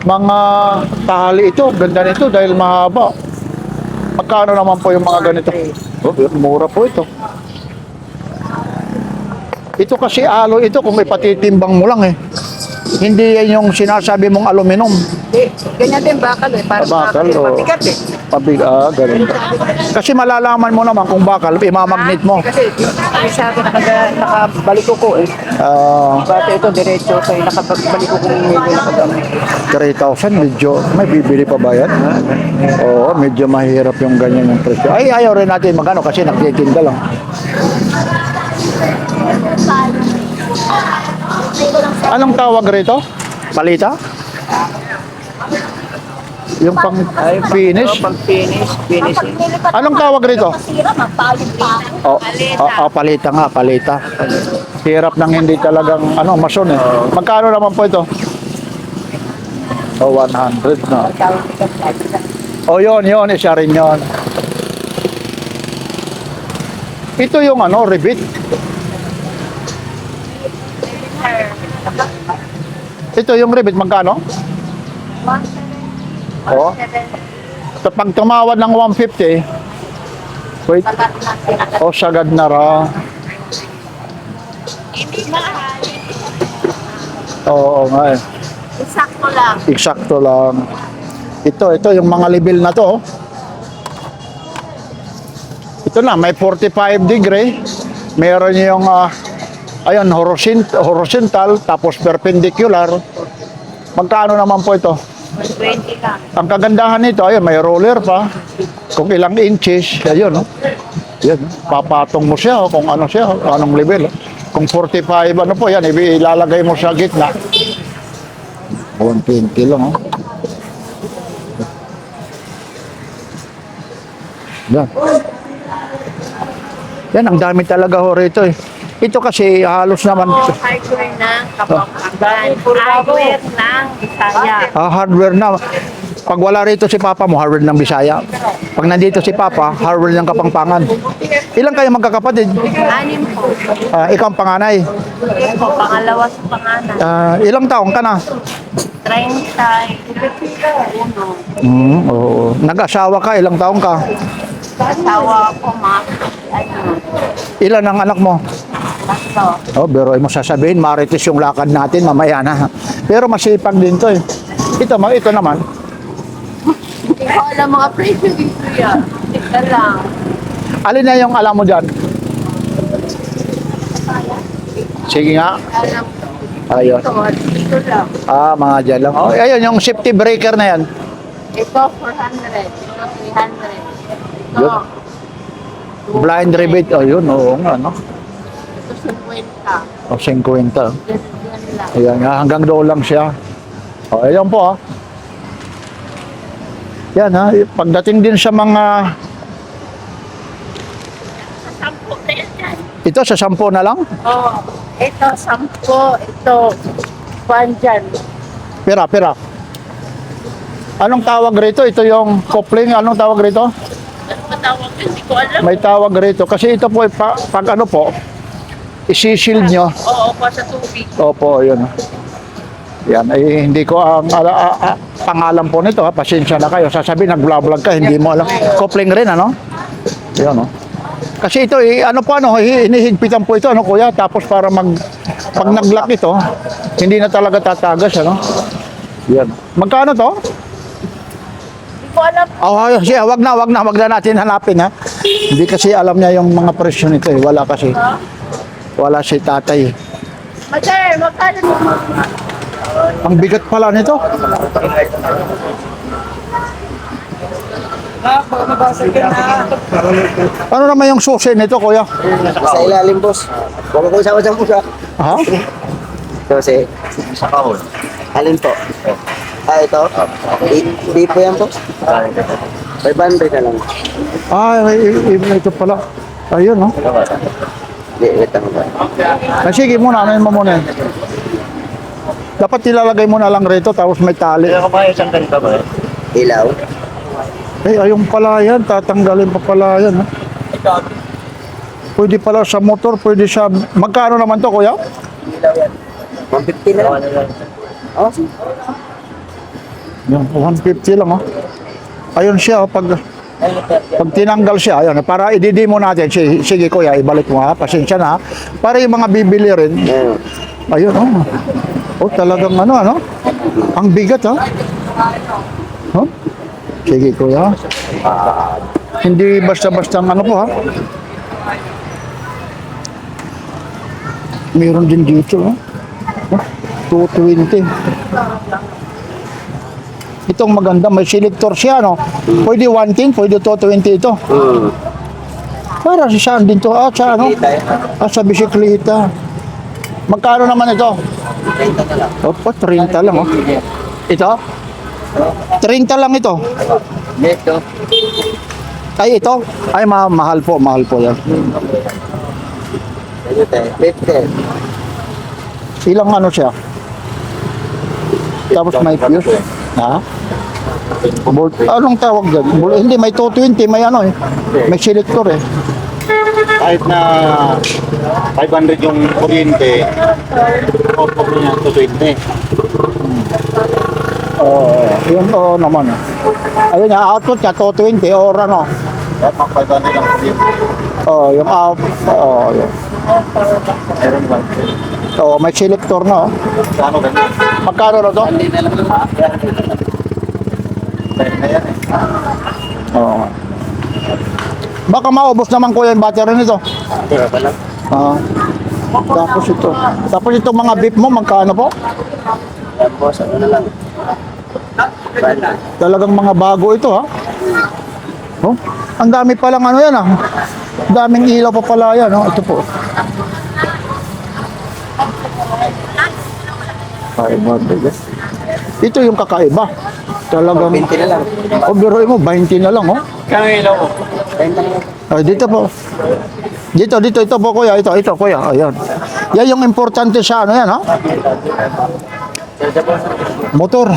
mga tali ito, ganda nito dahil mahaba. Magkano naman po yung mga ganito? Mura po ito. Ito kasi aloy ito, kung may patitimbang mo lang eh. Hindi yan yung sinasabi mong aluminum. Ganyan din bakal eh. Parang Bakal, oo. mabigat eh. Ganun. Kasi malalaman mo naman kung bakal, imamagnet mo. Kasi sa akin nakabaliko ko eh. Bata ito diretso kayo nakabaliko ko medyo nakagamit. 3,000, medyo, may bibili pa ba yan? Oo, medyo mahirap yung ganyan yung presyo. Ay, ayaw rin natin magano kasi nagtitinda lang. Anong tawag rito? Palita? Yung pang finish? Pag finish. Anong tawag rito? Masira, magpayong pa ako. Palita nga, palita. Hirap nang hindi talagang, mason eh. Magkano naman po ito? 100 na. Yun, isa rin yun. Ito yung rivet. Ito yung rivet, magkano? Oh. So, pag tumawad ng 150, wait. Sagad na raw. Hindi mahal. Oo nga eh. Sakto lang. Eksakto lang. Ito yung mga level na to. Ito na, may 45 degree. Meron yung horizontal, tapos perpendicular. Magkano naman po ito? 20 lang. Ang kagandahan nito, may roller pa. Kung ilang inches, ayun, no? Yan, papatong mo siya, kung ano siya, anong level. Kung 45, po yan, ilalagay mo sa gitna. 120 lang, Yan. Yan, ang dami talaga rito eh. Ito kasi halos naman. Hardware ng Kapampangan. Hardware ng Bisaya. Hardware na. Pag wala rito si Papa mo, Harvard ng Bisaya. Pag nandito si Papa, Harvard ng Kapampangan. Ilan kayo magkakapatid? 6 po. Ikaw ang panganay. Yes po, pangalawa sa pangalan. Ilang taong ka na? 31. Oo. Nag-asawa ka, ilang taong ka? Asawa ko, Ilan ang anak mo? Tatlo. Pero mo sasabihin, marites yung lakad natin, mamaya na. Pero masipag din to eh. Ito naman. Hindi ko alam mga presyo dito yan. Tika lang. Alin na yung alam mo dyan? Sige nga. Alam ko. Ayun. Dito lang. Mga dyan lang. Ayun, yung safety breaker na yan. Ito 400. Ito 300. Ito. Blind rebate. Ayun, oo nga, no? Ito 50. 50. Yan lang. Ayan nga, hanggang doon lang siya. Ayan po, Yan, pagdating din sa mga... Sa 10 na yan. Ito, sa 10 na lang? Oh, ito 10. Ito 1 dyan. Pira. Anong tawag rito? Ito yung coupling. Anong tawag rito? Ano ba tawag? Hindi ko alam. May tawag rito. Kasi ito po, pag ano po, isi-shield nyo. Oo, pa sa tubig. Opo, yun. Yan, ay hindi ko ang pangalan po nito, pasensya na kayo. Sasabihin, nag-vlog ka, hindi mo alam. Coupling rin, ano? Yan, Kasi ito, hinihigpitan po ito, kuya? Tapos para pag nag-lock ito, hindi na talaga tatagas, ano? Yan. Magkano to? Hindi ko alam. Siya, wag na natin hanapin, ha? Hindi kasi alam niya yung mga presyo nito, eh. Wala kasi. Wala si tatay. Mother, magkano mo? Ang bigat pala nito. Ano naman yung susi nito, kuya? Sa ilalim, boss. Huwag ko sa dyan, boss. Ha? Kasi, sa kahon. Alin po? Ito? Di po yan, boss. 500 na lang. Ito pala. Ayun, no? Di, wait lang ba? Sige muna, ano mo muna yan? Dapat ilalagay mo na lang rito, tapos may tali. Ilaw. Ayun pala yan, tatanggalin pa pala yan, ha? Pwede pala sa motor, pwede sa... Magkano naman to, kuya? 150 na lang. Oh, sige. Yung 150 lang, oh. Ayun siya, pag tinanggal siya, ayun, para i-demo natin. Sige, kuya, ibalik mo, ha? Pasensya na, ha? Para yung mga bibili rin. Ayun, oh. Oh, talagang ano? Ang bigat, ha? Huh? Sige, kuya. Hindi basta-basta ano po, ha? Meron din dito, ha? 220. Itong maganda, may selector siya, no? Pwede 110, pwede 220 ito. Para saan din to? Sa ano? Sa bisikleta. Magkano naman ito? 30 na lang. Opo, 30 lang, oh. Ito? 30 lang ito. Ito. Ay, ito? Ay, mahal po yan. Ito tayo. 50. Ilang ano siya? Tapos may fuse. Ha? Bolt. Anong tawag dyan? Hindi, may 220, may ano eh. May selector eh. Kahit na 500 yung kuryente, output niya 220. Yun naman. Ayun nga, output niya 220 or ano. Kahit mga 500 lang kuryente. Yung out. Yun. Meron ba? May selector na. Ano ganyan? Magkano na to? Hindi na lang sa Pwede na yan eh. Oo. Baka maubos naman kuya yung battery nito. Tira pa lang. Tapos ito. Tapos itong mga beef mo, magkano po? Yan, boss. Ano na lang? Talagang mga bago ito, ha? Oh, ang dami palang ano yan, ha? Daming ilaw pa pala yan, oh. Ito po. Ito yung kakaiba. Talagang... 20 na lang. Biruin mo, 20 na lang, oh. Kano ilaw ko? 20 na lang. Ay, dito po. Ito po, kuya. Ito, kuya. Ayan. Yan yung importante sa ano yan, ha? Motor.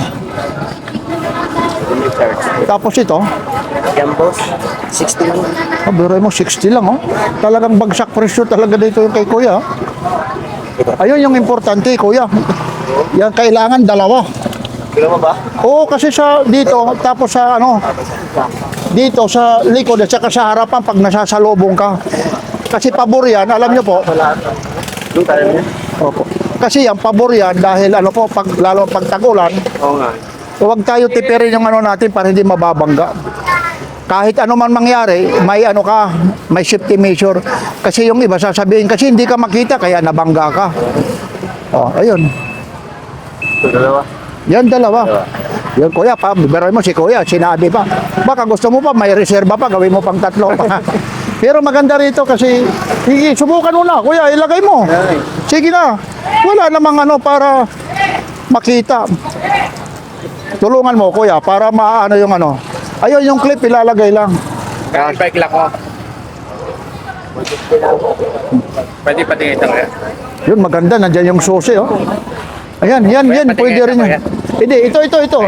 Tapos ito, Yan, boss. 60 lang. biro mo 60 lang, oh. Talagang bagsak presyo talaga dito yung kay kuya. Ayun yung importante, kuya. Yan kailangan dalawa. Kilo mo ba? Oo, kasi sa dito, tapos sa ano, dito sa likod at saka sa harapan pag nasasalubong ka. Kasi pabor yan, alam nyo po. Doon tayo niya. Opo. Kasi yan, pabor yan dahil ano po, lalo pag tagulan, Oo nga. huwag tayo tipirin yung ano natin para hindi mababangga. Kahit ano man mangyari, may ano ka, may safety measure. Kasi yung iba sasabihin, kasi hindi ka makita, kaya nabangga ka. Oh, ayun. Ito, dalawa. Yan, dalawa. Yan, kuya, pa, biberoy mo si kuya, sinabi pa. Baka gusto mo pa, may reserva pa, gawin mo pang 3 pa. Pero maganda rito kasi, sige, subukan mo na, kuya, ilagay mo. Sige na. Wala namang ano para makita. Tulungan mo, kuya, para maano yung ano. Ayun, yung clip, ilalagay lang. Kaya bike lock ko. Pwede patingin ito kaya? Yun, maganda, nandyan yung susi, oh. Ayan, yan, pwede rin yan. Hindi, ito.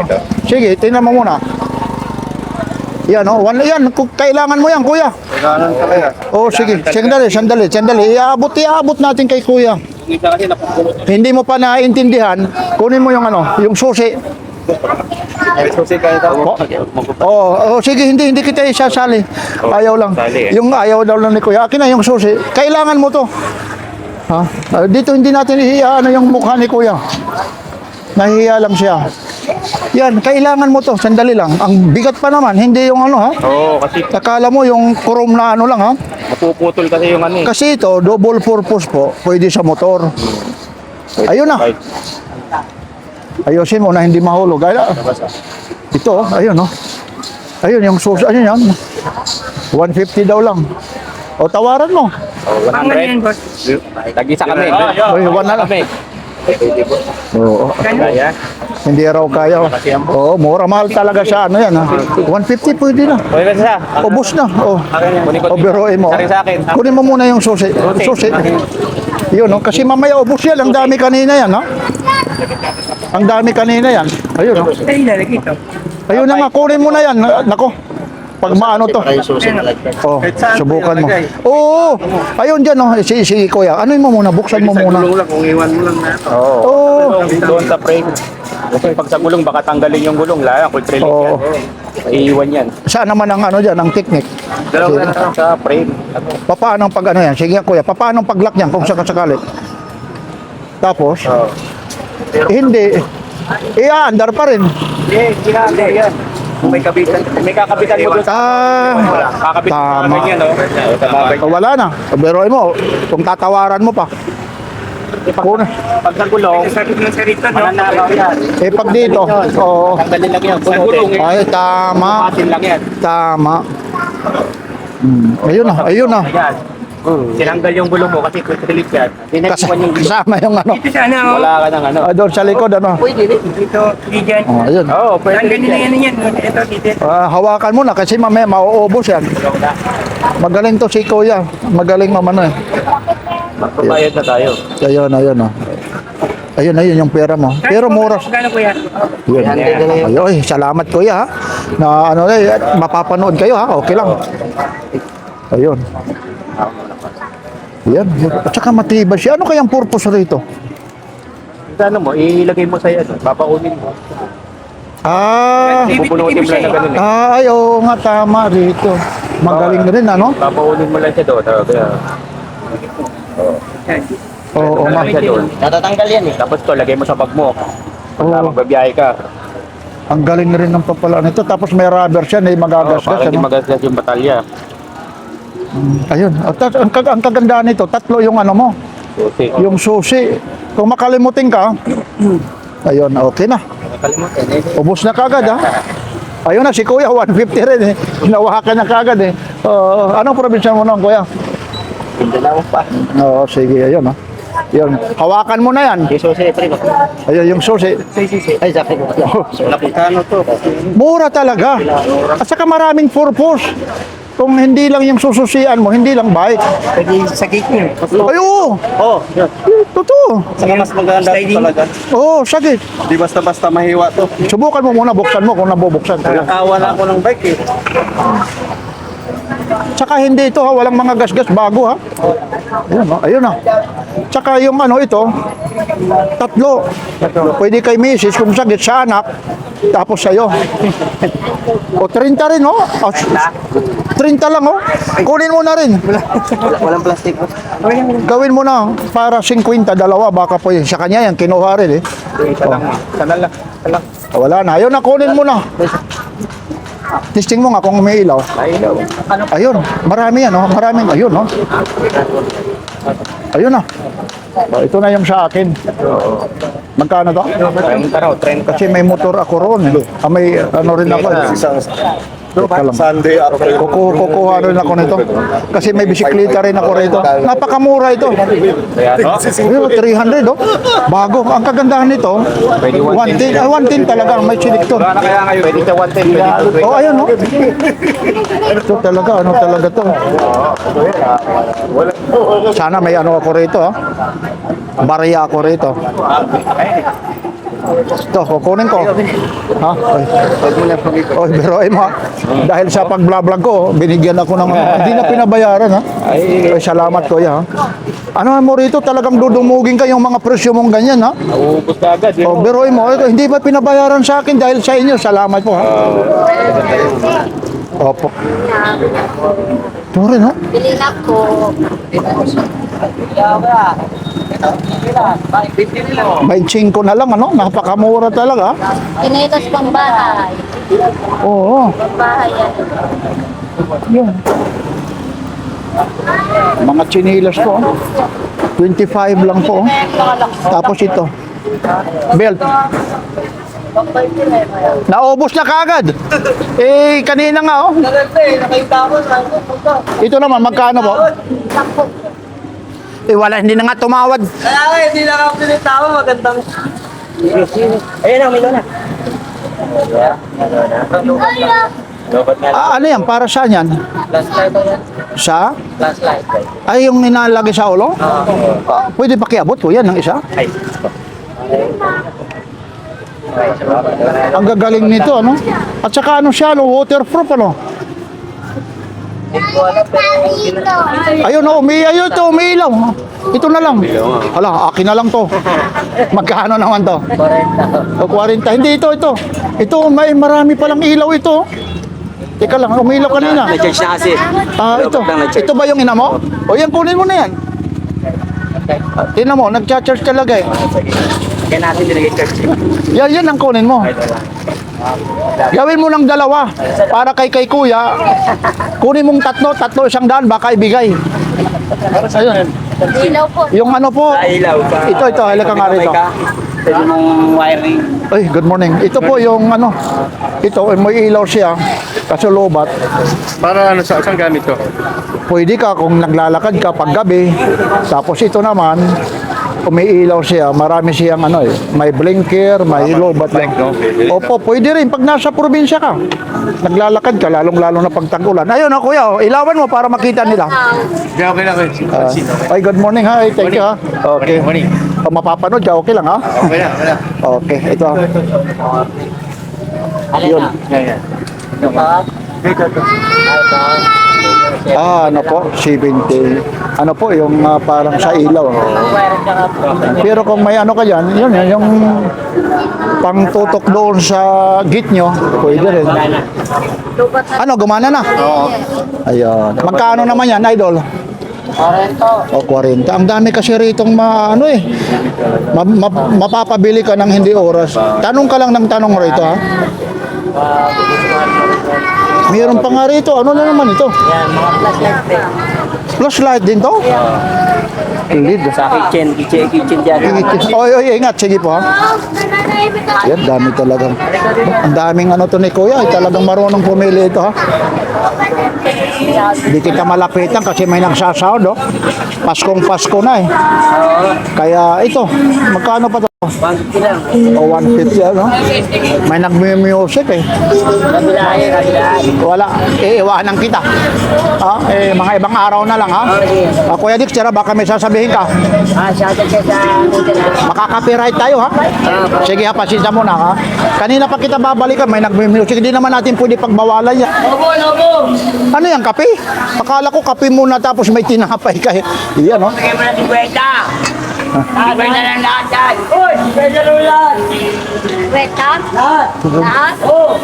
Sige, tingnan mo muna. Yan, oh, yan, kailangan mo yan, kuya. Kailangan talaga. Oh, sige, sandali. Iabot natin kay kuya. Yung isa kasi napupulot. Hindi mo pa naiintindihan, kunin mo yung ano, yung susi. May susi kayo daw. Oh, sige, hindi kita isasali. Ayaw lang. sali eh. Yung ayaw daw lang ni kuya. Akin na yung susi. Kailangan mo to. Ha? Dito hindi natin ihiya ano yung mukha ni kuya. Nahihiya lang siya. Yan, kailangan mo to. Sandali lang. Ang bigat pa naman, hindi yung ano ha. Oo, kasi Akala mo yung chrome na ano lang ha. napuputol kasi yung ano eh. Kasi ito, double purpose po. Pwede sa motor. Ayun na. Bike. Ayusin mo na hindi mahulog. Ito, ayun, no? Ayun, yung susi, ayun yan. 150 daw lang. O, tawaran mo. 100. Tag-isa kami. Oy, 1 na lang. Kami. Oo. Kaya. Hindi raw kaya. Oo, mura. Mahal talaga siya. Ano yan, ha? 150 pwede na. Pwede ba siya? Ubus na. O, Kunin ko. biruin mo. Sarin sa akin. Kunin mo muna yung susi. Susi. Yun, no? Kasi mamaya ubus yan. Ang dami kanina yan, ha? Ang dami kanina yan. Ayun, no? Ayun na nga. Kunin mo na yan. Nako. Pag maano to. Oh, subukan mo. Oo. Ayun dyan, no? Si kuya. Ano mo muna? Buksan mo muna. lang, kung iwan mo lang na. Oo. Doon sa frame. Kasi pag sa gulong, baka tanggalin yung gulong. Laya, quick release Oo. yan. Iiwan yan. Saan naman ang ano dyan? Ang technique? Dalawa na lang sa frame. Paano ang pag ano yan? Sige kuya, paano ang pag-lock niyan kung sakasakali? Tapos, hindi. Andar pa rin. Hindi yan. Kung may kabitan, may kakabitan mo doon. Kakabitan Tama. namin yan, no? Babay. Wala na. Biruin mo, kung tatawaran mo pa. Kuna. Pag sa gulong, mananakaw yan. Pag dito, oo. Tanggalin lang yan. Sa gulong, Ay, tama. patin lang yan. Tama. Ayun na. Ayan. Tinanggal yung gulong mo kasi quick release yan. Dinaiwan yung gulong. Kasama yung ano. Wala ka ng ano. Doon sa likod, ano. Dito, dyan. Ayun. Oo, pwede Tanggalin rin na yan. yan. Ito, dito. Hawakan mo na kasi mamaya mauubos yan. Magaling to si kuya. Magaling mamano eh. Magpabayad na tayo. Ayun. Ayun yung pera mo. Pero mura. Gano'n ko yan? Yun. Ayun, salamat kuya ha. Na ano mapapanood kayo ha. Okay lang. Ayun. Yan. At saka matibay siya. Ano kayang purpose rito? Ano mo, ilagay mo sa ano, papaunin mo. Pupunutin mo lang na ganun eh. Ay, oo nga, tama rito. Magaling rin, ano? Papaunin mo lang siya doon. Kaya, Oo nga. siya doon. Natatanggal yan eh. Tapos to, lagay mo sa bag mo. Pag Oo. magbabiyahe ka. Ang galing rin ng papala nito. Tapos may rubber siya na Para magagasgas. hindi Ano? magasgas yung batalya. Ayun. At ang kagandaan nito, tatlo yung ano mo. Susi. Yung susi. Kung makalimutin ka, ayun, okay na. Nakalimutan eh. Ubus na kagad ha. Ayun na, si Kuya, 150 rin eh. Hinawakan na kagad eh. Anong probinsya mo noon, Kuya? Mindanao pa. Oo, sige, ayun ha. Yun, hawakan mo na yan. Yung susi, pre. Ayun, yung susi. Ay, sa akin. Naputano to. Mura talaga. At saka maraming purpose. Kung hindi lang yung sususian mo, hindi lang bike. Pwede sa gate niyo. Ay, oo. Oh, Totoo. saka mas maganda ito talaga. Oo, sakit. Di basta-basta mahiwa to. Subukan mo muna, buksan mo kung nabubuksan. Nakawa na ako ng bike eh. Tsaka hindi ito ha, walang mga gas-gas bago ha. Ayun na. Tsaka yung ano ito, tatlo. Pwede kay misis kung sakit sa anak, tapos sa'yo. O 30 rin oh. 30 lang oh. Kunin mo na rin. Walang plastic. Gawin mo na para 50, dalawa, baka po yun. Sa kanya yan, kinuha rin eh. Sana lang. Wala na. Ayun na, kunin mo na. Testing mo nga kung may ilaw. Ayun, marami yan, oh. Maraming, ayun, oh. Ayun na. Oh, ito na yung sa akin. Magkano to? 30. Kasi may motor ako roon. May ano rin ako. Teka lang. Sunday araw kayo. Kukuha rin ako nito. Kasi may bisikleta rin ako rito. Napakamura ito. Ayun, 300, oh. Bago. Ang kagandahan nito, 110. 110 talaga. May selector. Wala na kaya ngayon. Pwede sa 110. Oh, ayun, oh. Ito talaga, ano talaga to. Sana may ano ako rito, ha. Barya ako rito. Ito, kukunin ko. Ha? Oy, biroin mo, ha. Dahil sa pag-vlog ko, binigyan ako ng, hindi na pinabayaran, ha. Ay, salamat kuya, ha. Ano mo rito, talagang dudumugin kayong mga presyo mong ganyan, ha. Ubus na agad. O, biroin mo, hindi ba pinabayaran sa akin dahil sa inyo? Salamat po, ha. Opo. Ito rin, ha. Bili na po. 25 na lang, ano? Napakamura talaga. Kinitos pang bahay. Oo. Bahay yan. Mga chinilas po. 25 lang po. Tapos ito. Belt. Naubos na kaagad. Eh, kanina nga, oh. Ito naman, magkano po? Eh, wala, hindi na nga tumawad. Kaya nga, hindi na ako pinitawa. Magandang... Ayun na, may luna. Ano yan? Para saan yan? Last light ko yan. Sa? Last light. Ay, yung inalagay sa ulo? Pwede pakiabot po yan ng isa? Ang gagaling nito, ano? At saka ano siya, no? Waterproof, ano? Ayun, oh, ayun to, umiilaw. Ito na lang. Hala, akin na lang to. Magkano naman to? 40. O, 40. Hindi, ito. Ito, may marami palang ilaw ito. Teka lang, umilaw kanina. Charge na kasi. Ito. Ito ba yung ina mo? O yan, kunin mo na yan. Tingnan mo, nag-charge talaga eh. Kaya natin dinagay charge. Yan ang kunin mo. Gawin mo ng dalawa para kay kuya. Kunin mong tatlo 100, baka ibigay. Ayun. Ilaw po. Yung ano po. Ilaw pa. Ito, halika nga rito. Pwede mong wiring. Ay, good morning. Ito po yung ano. Ito, may ilaw siya. Kaso lobat. Para ano, saan gamit to? Pwede ka kung naglalakad ka pag gabi. Tapos ito naman, umiilaw siya. Marami siyang ano eh. May blinker, may lobat lang. Opo, pwede rin. Pag nasa probinsya ka, naglalakad ka, lalong-lalo na pag tag-ulan. Ayun ako kuya, ilawan mo para makita nila. Okay lang. Ay, good morning ha. Thank you ha. Okay. Morning. Kung mapapanood ka, okay lang ha. Okay na. Okay, ito. Yun. Ano po? 70. Ano po, yung parang sa ilaw. Pero kung may ano ka dyan, yun, yung pangtutok doon sa gate nyo, pwede rin. Ano, gumana na? Oo. Ayun. Magkano naman yan, idol? 40. O, 40. Ang dami kasi ritong ano eh. Mapapabili ka ng hindi oras. Tanong ka lang ng tanong rito ha. Mayroon pa nga rito. Ano na naman ito? Yan, mga flashlight din. Flashlight din to? Lead. Sa kitchen dyan. Oy, ingat. Sige po ha. Yan, dami talagang. Ang daming ano to ni Kuya. Talagang marunong pumili ito ha. Hindi kita malapitan kasi may nagsasahod oh. Paskong Pasko na eh. Kaya ito, magkano pa to? 150 lang. O 150 ano? May nagme-music eh. Kabilaan, kabilaan. Wala, iiwanan kita. Mga ibang araw na lang ha. Kuya Dix, tira, baka may sasabihin ka. Shoutout ka sa Makaka-copyright tayo ha. Sige ha, pasensya muna ha. Kanina pa kita babalikan, may nagme-music. Hindi naman natin pwede pagbawalan yan. Ano yan, kape? Akala ko kape muna tapos may tinapay ka. Yan no? Bigyan mo na 50. Sabay na lang lahat yan. Uy! Pwede rin lahat. Weta? Lahat. Lahat? Oo.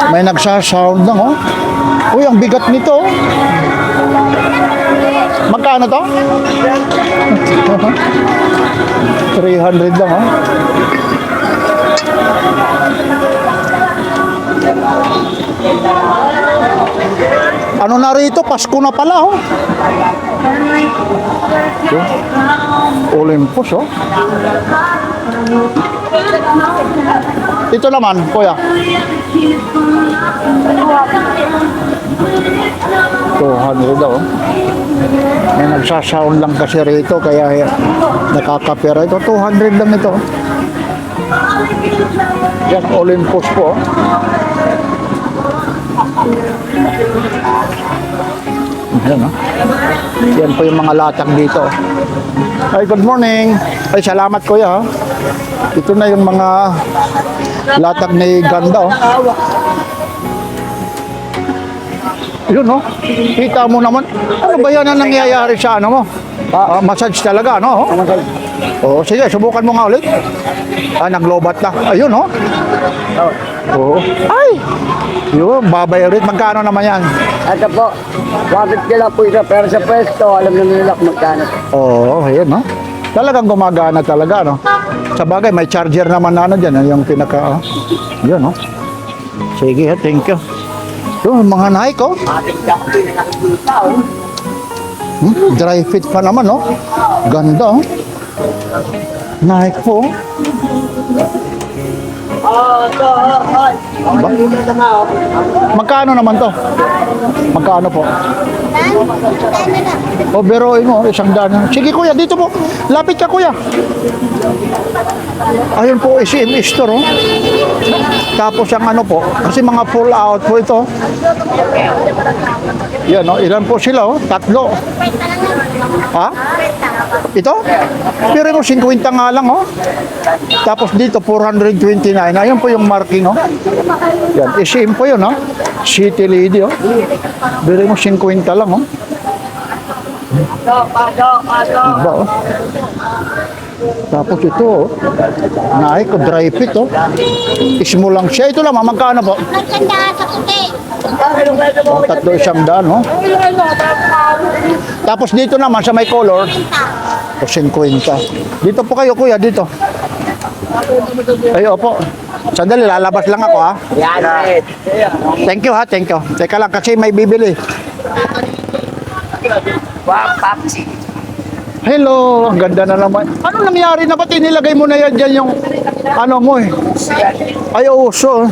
May nagsasound lang oh. Uy, ang bigat nito oh. Magkano to? 300 lang oh. Ano na rito? Pasko na pala oh. Olympus oh. Ito naman, kuya. 200 daw. May nagsasound lang kasi rito kaya nakakapera ito. 200 lang ito. Yan, Olympus po. Yan, no? Yan po yung mga latag dito. Ay, good morning. Ay, salamat kuya. Ito na yung mga latag ni Ganda. Oh. Yun, no? Kita mo naman. Ano ba yan ang nangyayari sa ano mo? Massage talaga, no? Oo, sige, subukan mo nga ulit. Naglobat na. Ayun, no? Oo. Ay! Yun, babay ulit. Magkano naman yan? Ito po. 150 lang po isa. Pero sa pwesto, alam na nila kung magkano. Oo, ayun, no? Talagang gumagana talaga, no? Sa bagay, may charger naman na ano dyan. Yung pinaka, yun, no? Sige, thank you. Yun, mga Nike, oh. Dry fit pa naman, no? Ganda, oh. Nike po. Ba? Magkano naman to? Magkano po? O, biroin mo, 100. Sige kuya, dito po. Lapit ka kuya. Ayun po, SM store, oh. Tapos ang ano po, kasi mga full out po ito. Yan, oh. Ilan po sila, oh? 3. Ha? Ito? Pero mo 50 nga lang, oh. Tapos dito 429. Ayun po yung marking, oh. Yan, SM po yun, oh. City Lady, oh. Pero mo 50 lang, oh. Iba, oh. Tapos ito, oh. Nike, dry fit, oh. Ismo lang siya. Ito lang, magkano po? Maganda sa puti. Oh, 300, no? Tapos dito naman sa may color, 50. Dito po kayo, kuya, dito. Ay, opo. Sandali, lalabas lang ako, ha? Yan. Thank you, ha? Thank you. Teka lang, kasi may bibili. Wow, Papsi. Hello, ang ganda na naman. Ano nangyari na? Ba't inilagay mo na yan dyan yung ano mo, eh? Ay, uso.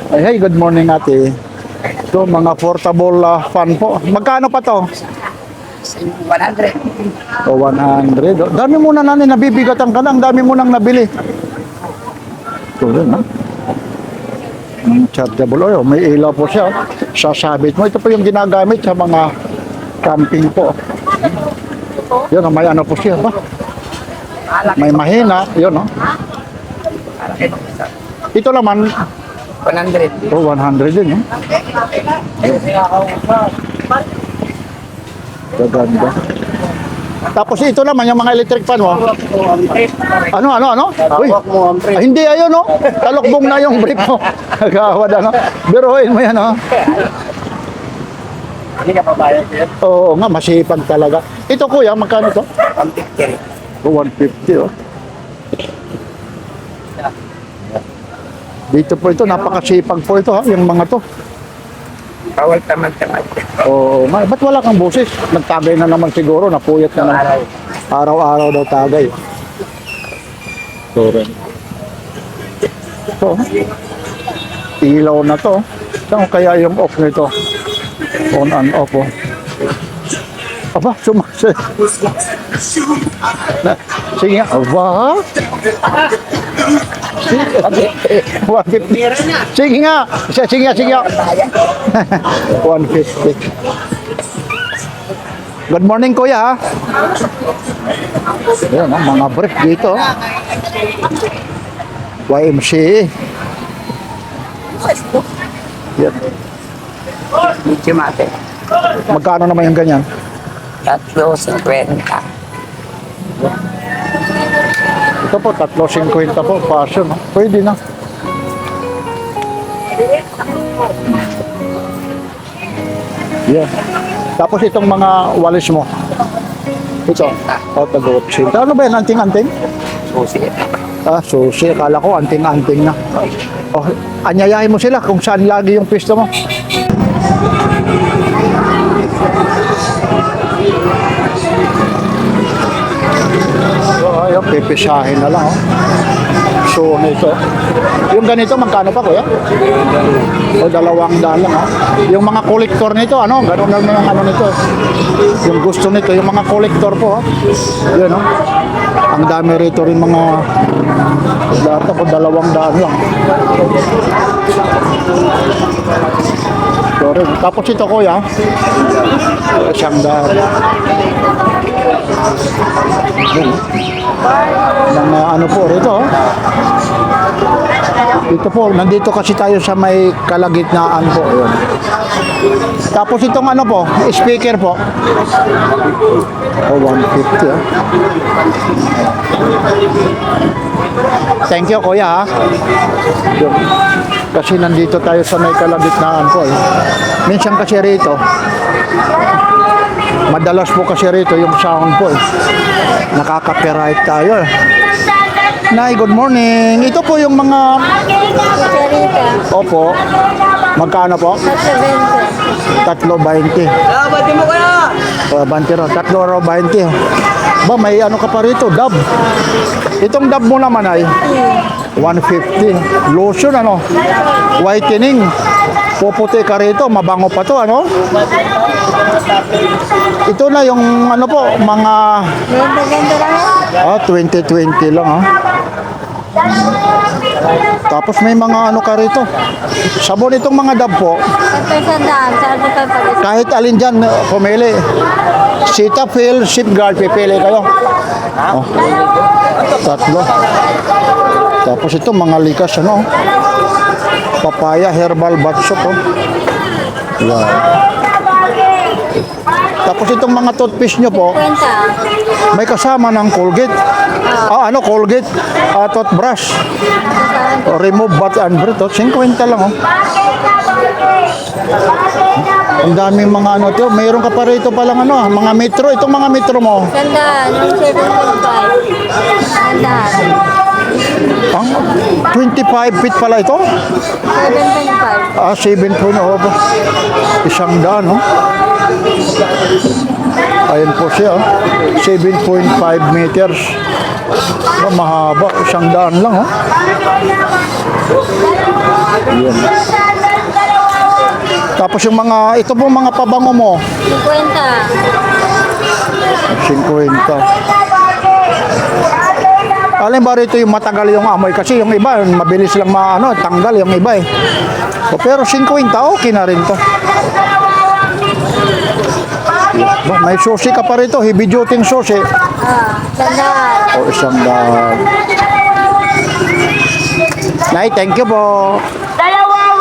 Ay, hey, good morning, ate. Ito, mga portable fan po. Magkano pa to? 100. O, 100. Dami mo na nanin, nabibigatan ka na. Ang dami mo nang nabili. Ito rin, ha? Chargeable oil. May ilaw po siya. Sasabit mo. Ito po yung ginagamit sa mga camping po. Yun, may ano po siya ba? May mahina. Yun, no? Ito naman, 100. oh, 100 din, no? Gaganda. Tapos ito naman, yung mga electric fan mo. Ano? Uy, hindi, ayun, no? Talokbong na yung brief mo. Nagawad, ano? Biruin mo yan, no? Hindi ka pabayad yan? Oo nga, masipag talaga. Ito, kuya, magkano to? 150. 150, oh. Dito po ito, napakasipag po ito, ha? Yung mga to. Bawal tamad-tamad. Oo nga, ba't wala kang boses? Nagtagay na naman siguro, napuyat na naman. Araw-araw daw tagay. Sorry. Ito, ilaw na to. Saan kaya yung off nito? On and off, oh. Aba, sumasay. Sige nga. Aba? 150. Sige nga. Sige nga. 150. Good morning, kuya. Ayan, mga brief dito. YMCA. Yan. Chimate. Magkano naman yung ganyan? 3.50. Ito po, 3.50 po. Passion. No? Pwede na. Yan. Tapos itong mga walis mo. Ito. O, tag-80. Ano ba yan? Anting-anting? Susi. Ah, susi. Akala ko anting-anting na. Oh, anyayahin mo sila kung saan lagi yung pisto mo. So, ayun, pipisahin na lang. Oh. So, nito. Yung ganito, magkano pa, kuya? O, 200 lang. Oh. Yung mga kolektor nito, ano? Ganun lang yung ano nito. Yung gusto nito, yung mga kolektor po. Oh. Yun, oh. Ang dami rito rin mga data po, 200 lang. Sorry. Tapos ito, kuya. 100. Yun. Mga ano po rito. Oh. Ito po, nandito kasi tayo sa may kalagitnaan po. Yun. Tapos itong ano po, speaker po. Oh, 150. Oh. Thank you, kuya. Ha? Yun. Kasi nandito tayo sa may kalagitnaan po. Eh. Minsan kasi rito, madalas po kasi rito yung sound po. Eh. Nakaka-copyright tayo. Nay, good morning. Ito po yung mga... Opo. Magkano po? 3.20. Bati mo kaya! 3.20. Ba, may ano ka pa rito? Dab. Itong dab mo naman ay 150. Lotion, ano? Whitening. Puputi ka rito. Mabango pa to, ano? Ito na yung ano po, mga... 2020 lang, ha? Tapos may mga ano ka rito. Sabon itong mga dab po. Kahit alin dyan, pumili. Cetaphil, Safeguard, pipili kayo. Oh, 3. Tapos ito, mga likas, ano? Papaya, herbal bath soap, oh. Yan. Tapos itong mga toothpaste nyo po, may kasama ng Colgate. Ano, Colgate, toothbrush. Remove bath and breath, 50 lang, oh. Ang daming mga ano to, mayroon ka pa rito palang ano, mga metro, itong mga metro mo. Ganda, yung 7.5. Ganda. Ang 25 feet pala ito? 7.5. 7 po na, oh. 100, no? Ayan po siya, 7.5 meters. Mahaba, 100 lang, oh. Ayan. Tapos yung mga, ito po mga pabango mo. 50. Alin ba rito yung matagal yung amoy? Kasi yung iba, mabilis lang tanggal yung iba eh. Pero 50, okay na rin to. May susi ka pa rito, heavy duty susi. Ganda. O, 100. Nay, thank you po. Dalawa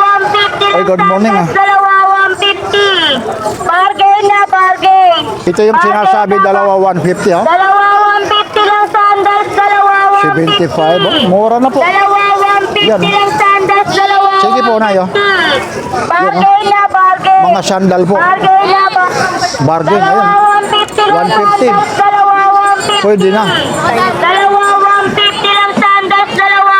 150. Ay, good morning, ah. Dalawa 150. Bargain na bargain. Ito yung sinasabi, dalawa 150, ha? Dalawa 150 lang sandals. Dalawa 150. 75, oh. Mura na po. Dalawa 150 Yan. lang sandals. Dalawa Sige po, Nay, oh. Bargain na bargain. Mga sandal po. Bargain na bargain. Bargain, ayun. Dalawa 150 lang 150. sandals. Dalawa 150. Pwede na. Dalawa 150 lang sandals. Dalawa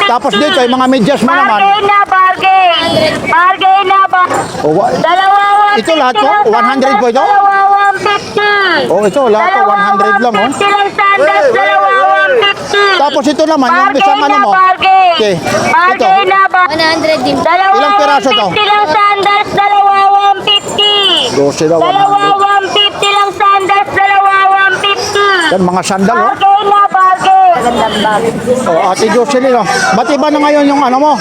150. Tapos dito, yung mga medyas mo naman. Bargain na bargain. Bargain na bargain. Oh, Dalawa 150 ito lahat po? 100 po ito? Dalawa 150. Oh, ito, lahat po, 100 lang, oh. 150 lang sandals. Dalawa 150. Tapos ito naman, yung isang ano mo. Bargain. Okay. Ito. Bargain na bargain. 100 din. Dalawa Ilang piraso to? 150 lang sandals. Dalawa 150. 12 daw, Dalawa 100. 150 lang sandals. Dalawa 150. Yan, mga sandal, oh. Bargain na bargain. Magandang bag. Oh, Ate Jocelyn, oh. Ba't iba na ngayon yung ano mo?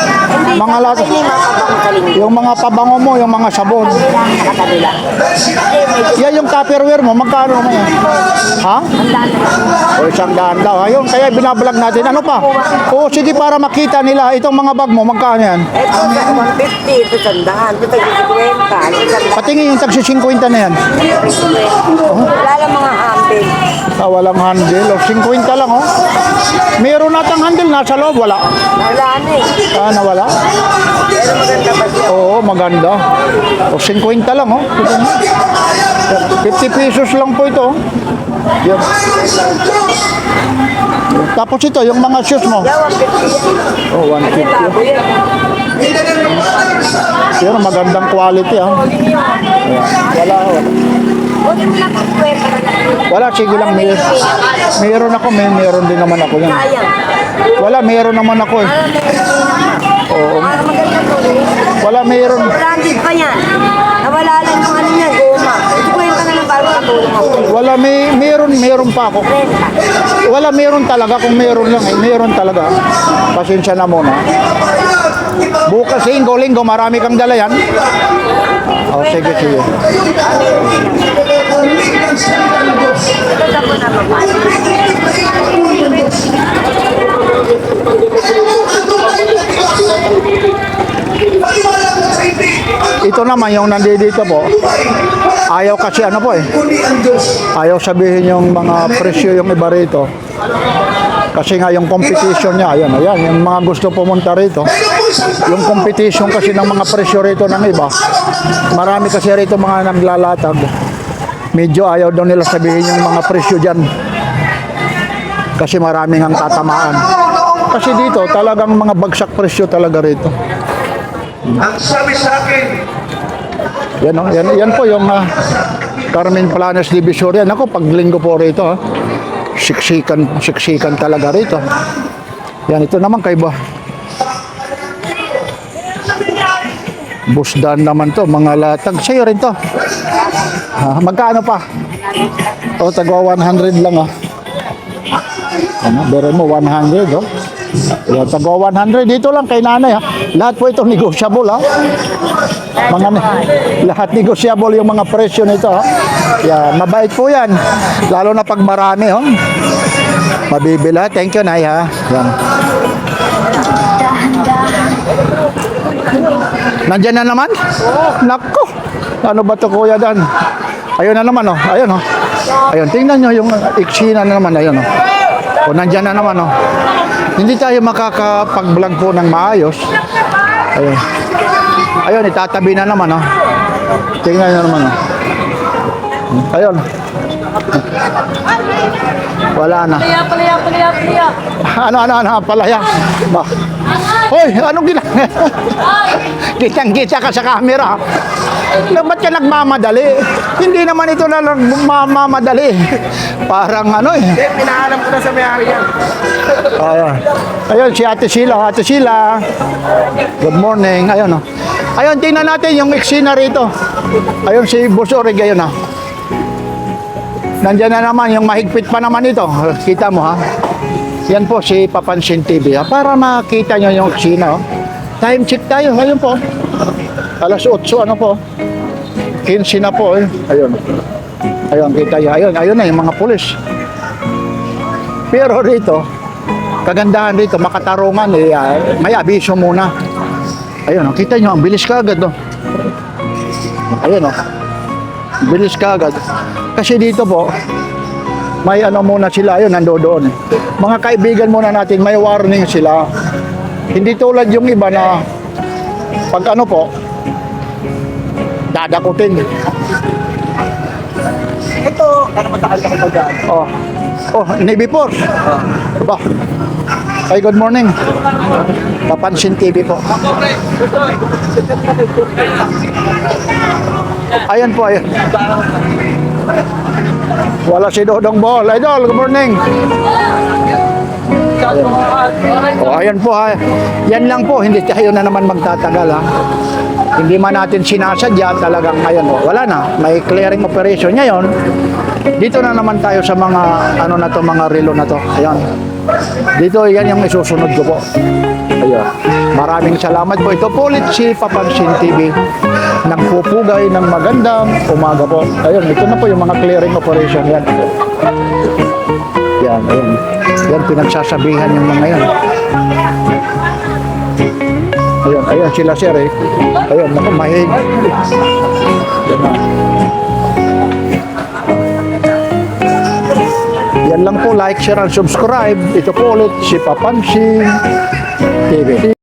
Mga lahat. Hindi makapangaling. Yung mga pabango mo, yung mga sabon. Sa kanila. Yan yung Tupperware mo, magkano naman yan? Ha? O, 100 daw. Ayun, kaya binablog natin. Ano pa? Oo, sige, para makita nila. Itong mga bag mo, magkano yan? Ito sa 150, ito sandaan, ito tag-50, Patingin yung tagsi 50 na yan. Wala lang mga humble. Ah, walang handle. O, 50 lang, oh. Meron natang handle, nasa loob, wala. Wala na eh. Ah, nawala? Pero maganda ba siya? Oo, maganda. O, 50 lang, oh. 50 pesos lang po ito, oh. Yan. Tapos ito, yung mga shoes mo. Yaw, 150 yan. Oh, 150. Bago yan. Pero magandang quality, ah. Wala, wala. Huwag mo lang ang kwenta na lang. Wala, sige lang. Meron ako, meron din naman ako yan. Sayang. Wala, meron naman ako eh. Oo. Para maganda to eh. Wala, meron. Branded pa yan. Nawala lang yung ano niya, goma. Ito kwenta na lang bago katulong ako. Wala, meron pa ako. Renta. Wala, meron talaga. Kung meron lang eh, meron talaga. Pasensya na muna. Bukas, linggo, marami kang dala yan. Oh, sige, sige. Ito na po na babae. Ito naman yung nandito po. Ayaw kasi ano po eh. Ayaw sabihin yung mga presyo yung iba rito. Kasi nga yung competition niya, ayan, yung mga gusto pumunta rito. Yung competition kasi ng mga presyo rito ng iba. Marami kasi rito mga naglalatag. Medyo ayaw daw nila sabihin yung mga presyo dyan. Kasi maraming ang tatamaan. Kasi dito talagang mga bagsak presyo talaga rito. Ang sabi sa akin, Yan po yung Carmen Planas Divisoria. Ako, pag linggo po rito, siksikan talaga rito. Yan, ito naman kay ba. Busdan naman to, mga latag. Sa'yo rin to. Magkano pa? O, tagwa 100 lang, Ano, bero mo, 100, Yan, tagwa 100. Dito lang kay nanay, Lahat po ito negotiable, Lahat negotiable yung mga presyo nito, Yan, mabait po yan. Lalo na pag marami, Mabibila. Thank you, Nay, Yan. Nandyan na naman? Nako. Ano ba to, Kuya Dan? Ayun na naman, Ayun, Ayun, tingnan nyo yung iksina na naman. Ayun, O, nandyan na naman, Hindi tayo makakapag-vlog po ng maayos. Ayun. Ayun, itatabi na naman, Tingnan nyo naman, Ayun. Wala na. Palaya. Ano, palaya. Hoy, anong Kitang-kita ka sa camera. Ba't ka nagmamadali? Hindi naman ito na nagmamadali. Parang Pinahanap ko na sa may-ari yan. Ayun, si Ate Sheila. Ate Sheila. Good morning. Ayun, Ayun, tingnan natin yung eksena rito. Ayun, si Bosorig, ayun, Nandiyan na naman, yung mahigpit pa naman ito. Kita mo, Yan po si Papansin TV, para makita nyo yung eksena, Time check tayo, ayun po. Alas 8, po. 15 na po, Ayun. Ayun, kita nyo. Ayun na yung mga pulis. Pero rito, kagandahan rito, makatarungan, may abiso muna. Ayun, kita nyo, ang bilis ka agad, Ayun, bilis ka agad. Kasi dito po, may muna sila, ayun, nandoon. Mga kaibigan muna natin, may warning sila. Hindi tulad yung iba na pag po, dadakutin. Ito, matagal na ako dyan. Navy Force. Ba? Ay, good morning. Papansin TV po. Ayan po, ayun. Wala si Dodong Ball. Idol, good morning. Ayan po, Yan lang po, hindi tayo na naman magtatagal, hindi man natin sinasadya, talagang ngayon, wala na. May clearing operation ngayon. Dito na naman tayo sa mga, ano na to, mga relo na to. Ayan. Dito, yan yung isusunod ko po. Ayun. Maraming salamat po. Ito po ulit si Papansin TV. Nagpupugay ng magandang umaga po. Ayun, ito na po yung mga clearing operation. Yan. Yan, ayun. Yan, pinagsasabihan yung mga yan. Ayun, ayun sila sir eh. Ayun, naku, mahig. Yan na. Yan lang po, like, share, and subscribe. Ito po ulit si Papansin TV.